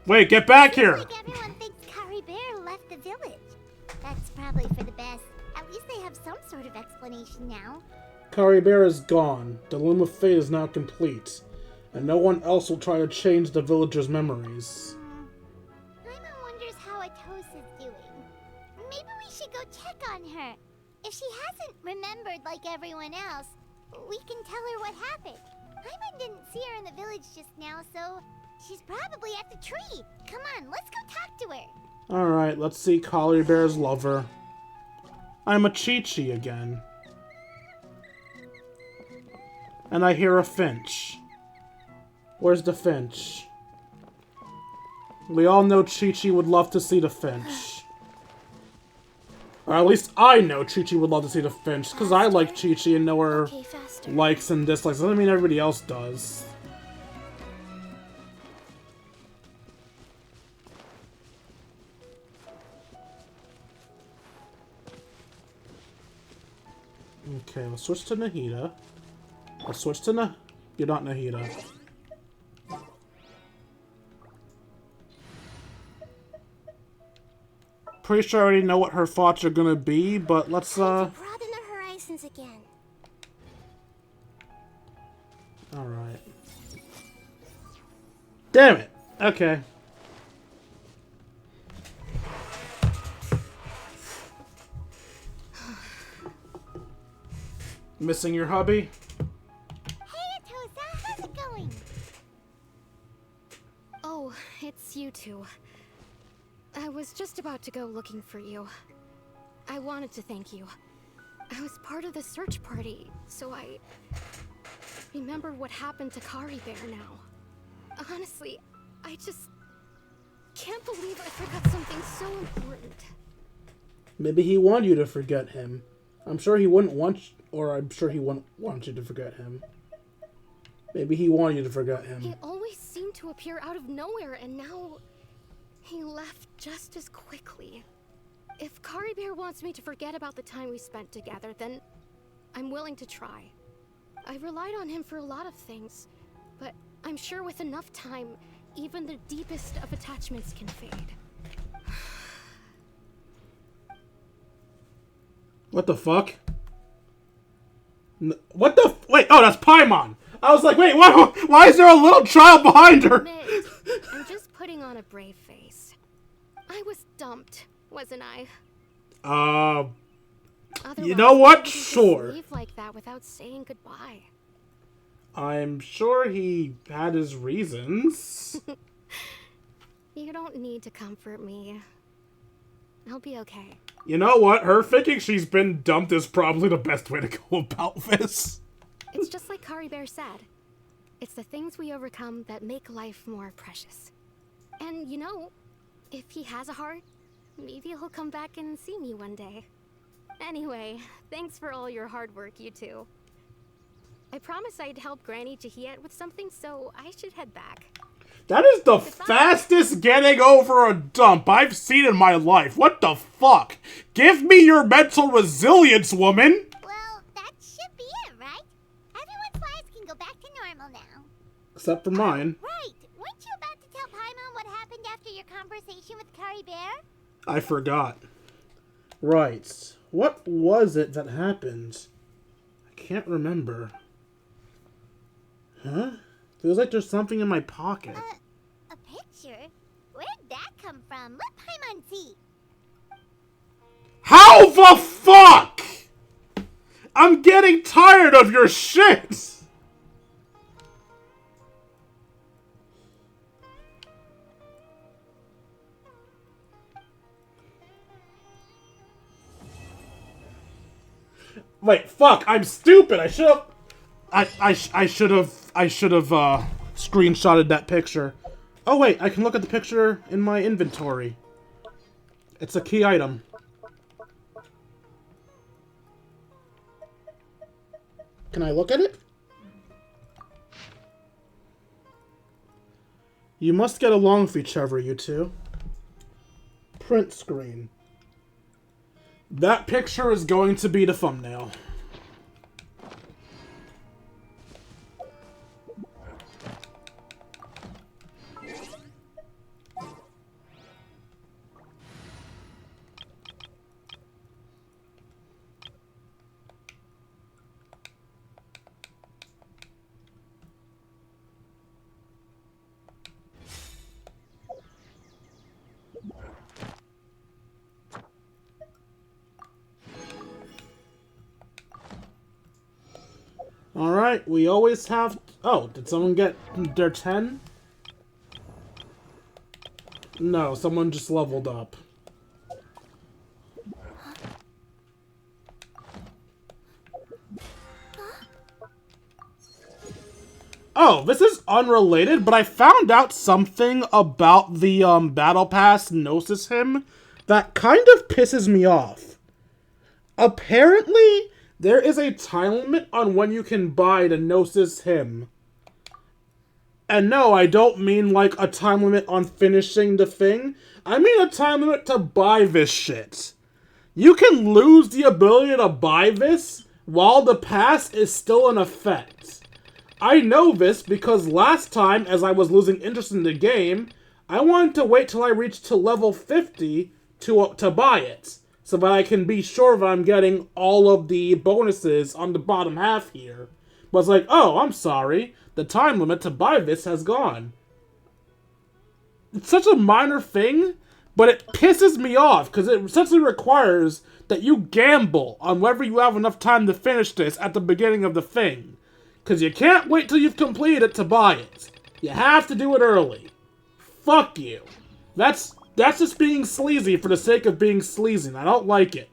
[SPEAKER 4] Wait, get back here!
[SPEAKER 5] Like everyone thinks Curry Bear left the village. That's probably for the best. At least they have some sort of explanation now.
[SPEAKER 4] Curry Bear is gone. The Loom of Fate is now complete. And no one else will try to change the villagers' memories.
[SPEAKER 5] Paimon wonders how Atos is doing. Maybe we should go check on her. If she hasn't remembered like everyone else, we can tell her what happened. Paimon didn't see her in the village just now, so she's probably at the tree. Come on, let's go talk to her.
[SPEAKER 4] Alright, let's see Collie Bear's lover. I'm a Chi-Chi again. And I hear a finch. Where's the finch? We all know Chi-Chi would love to see the finch. Or at least I know Chi-Chi would love to see the finch, because I like Chi-Chi and know her likes and dislikes. Doesn't mean everybody else does. Okay, let's switch to Nahida. Let's switch to You're not Nahida. Pretty sure I already know what her thoughts are gonna be, but let's
[SPEAKER 1] Broaden the horizons again.
[SPEAKER 4] Alright. Damn it! Okay. Missing your hubby?
[SPEAKER 5] Hey, Atosa, how's it going?
[SPEAKER 1] Oh, it's you two. I was just about to go looking for you. I wanted to thank you. I was part of the search party, so I remember what happened to Curry Bear now. Honestly, I just can't believe I forgot something so important.
[SPEAKER 4] Maybe he wanted you to forget him. I'm sure he wouldn't want I'm sure he wouldn't want you to forget him. Maybe he wanted you to forget him.
[SPEAKER 1] He always seemed to appear out of nowhere, and now he left just as quickly. If Curry Bear wants me to forget about the time we spent together, then I'm willing to try. I relied on him for a lot of things, but I'm sure with enough time, even the deepest of attachments can fade.
[SPEAKER 4] What the fuck? What the wait, oh, that's Paimon! I was like, wait, why is there a little child behind her?
[SPEAKER 1] Admit, I'm just putting on a brave face. I was dumped, wasn't I?
[SPEAKER 4] You know what? Sure.
[SPEAKER 1] Leave like that without saying goodbye.
[SPEAKER 4] I'm sure he had his reasons.
[SPEAKER 1] You don't need to comfort me. I'll be okay.
[SPEAKER 4] You know what? Her thinking she's been dumped is probably the best way to go about this.
[SPEAKER 1] It's just like Curry Bear said. It's the things we overcome that make life more precious. And you know, if he has a heart, maybe he'll come back and see me one day. Anyway, thanks for all your hard work, you two. I promised I'd help Granny Jahiet with something, so I should head back.
[SPEAKER 4] That is the fastest getting over a dump I've seen in my life. What the fuck? Give me your mental resilience, woman!
[SPEAKER 5] Well, that should be it, right? Everyone's lives can go back to normal now.
[SPEAKER 4] Except for mine.
[SPEAKER 5] Right. Weren't you about to tell Paimon what happened after your conversation with Kari Bear?
[SPEAKER 4] I forgot. Right. What was it that happened? I can't remember. Huh? Feels like there's something in my pocket.
[SPEAKER 5] A picture? Where'd that come from? Let Paimon see.
[SPEAKER 4] How the fuck? I'm getting tired of your shit! Wait, fuck, I'm stupid. I should have screenshotted that picture. Oh wait, I can look at the picture in my inventory. It's a key item. Can I look at it? You must get along with each other, you two. Print screen. That picture is going to be the thumbnail. Alright, we always have... Oh, did someone get their 10? No, someone just leveled up. Oh, this is unrelated, but I found out something about the Battle Pass Gnosis hymn that kind of pisses me off. Apparently, there is a time limit on when you can buy the Gnosis hymn. And no, I don't mean like a time limit on finishing the thing. I mean a time limit to buy this shit. You can lose the ability to buy this while the pass is still in effect. I know this because last time, as I was losing interest in the game, I wanted to wait till I reached to level 50 to buy it, so that I can be sure that I'm getting all of the bonuses on the bottom half here. But it's like, oh, I'm sorry, the time limit to buy this has gone. It's such a minor thing, but it pisses me off, because it essentially requires that you gamble on whether you have enough time to finish this at the beginning of the thing. Because you can't wait till you've completed it to buy it. You have to do it early. Fuck you. That's just being sleazy for the sake of being sleazy, and I don't like it.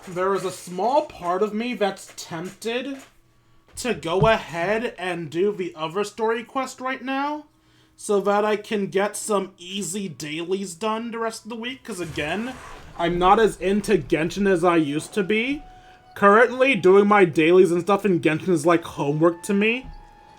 [SPEAKER 4] There is a small part of me that's tempted to go ahead and do the other story quest right now, so that I can get some easy dailies done the rest of the week, because again, I'm not as into Genshin as I used to be. Currently, doing my dailies and stuff in Genshin is like homework to me.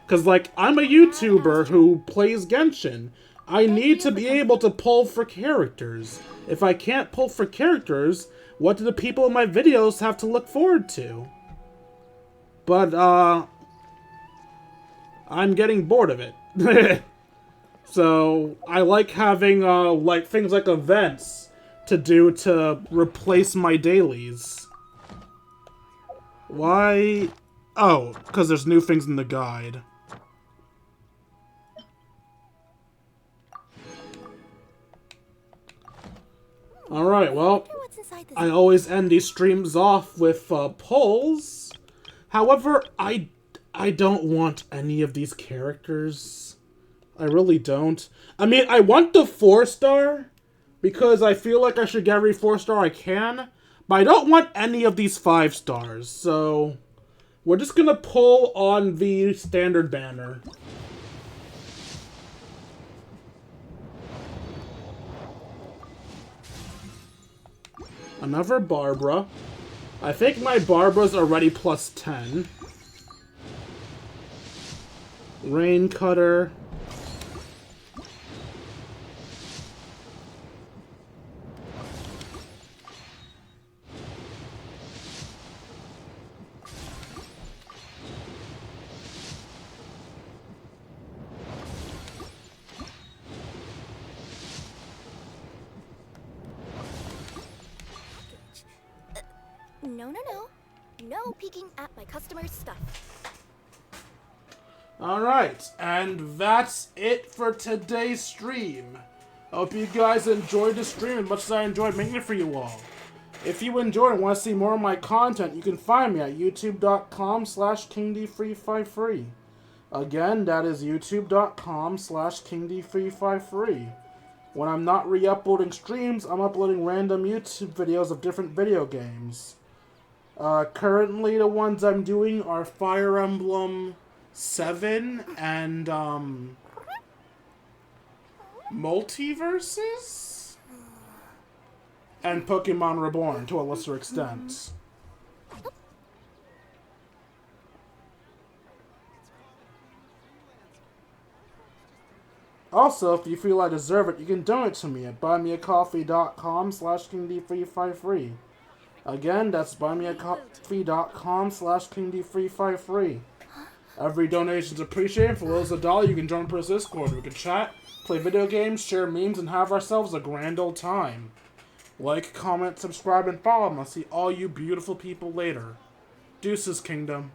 [SPEAKER 4] Because, like, I'm a YouTuber who plays Genshin. I need to be able to pull for characters. If I can't pull for characters, what do the people in my videos have to look forward to? But, I'm getting bored of it. So, I like having, like, things like events to do to replace my dailies. Why? Oh, because there's new things in the guide. Alright, well, I always end these streams off with, polls. However, I don't want any of these characters. I really don't. I mean, I want the 4-star, because I feel like I should get every 4-star I can, but I don't want any of these 5-stars, so we're just gonna pull on the standard banner. Another Barbara. I think my Barbara's already plus 10. Rain Cutter.
[SPEAKER 12] No peeking at my customers' stuff.
[SPEAKER 4] Alright, and that's it for today's stream. I hope you guys enjoyed the stream as much as I enjoyed making it for you all. If you enjoyed and want to see more of my content, you can find me at youtube.com/KingD353. Again, that is youtube.com/KingD353. When I'm not re-uploading streams, I'm uploading random YouTube videos of different video games. Currently, the ones I'm doing are Fire Emblem 7 and, Multiverses? And Pokemon Reborn, to a lesser extent. Also, if you feel I deserve it, you can donate to me at buymeacoffee.com/KingD353. Again, that's buymeacoffee.com/KingD353. Every donation is appreciated. For those $1, you can join us Discord. We can chat, play video games, share memes, and have ourselves a grand old time. Like, comment, subscribe, and follow, and I'll see all you beautiful people later. Deuces, Kingdom.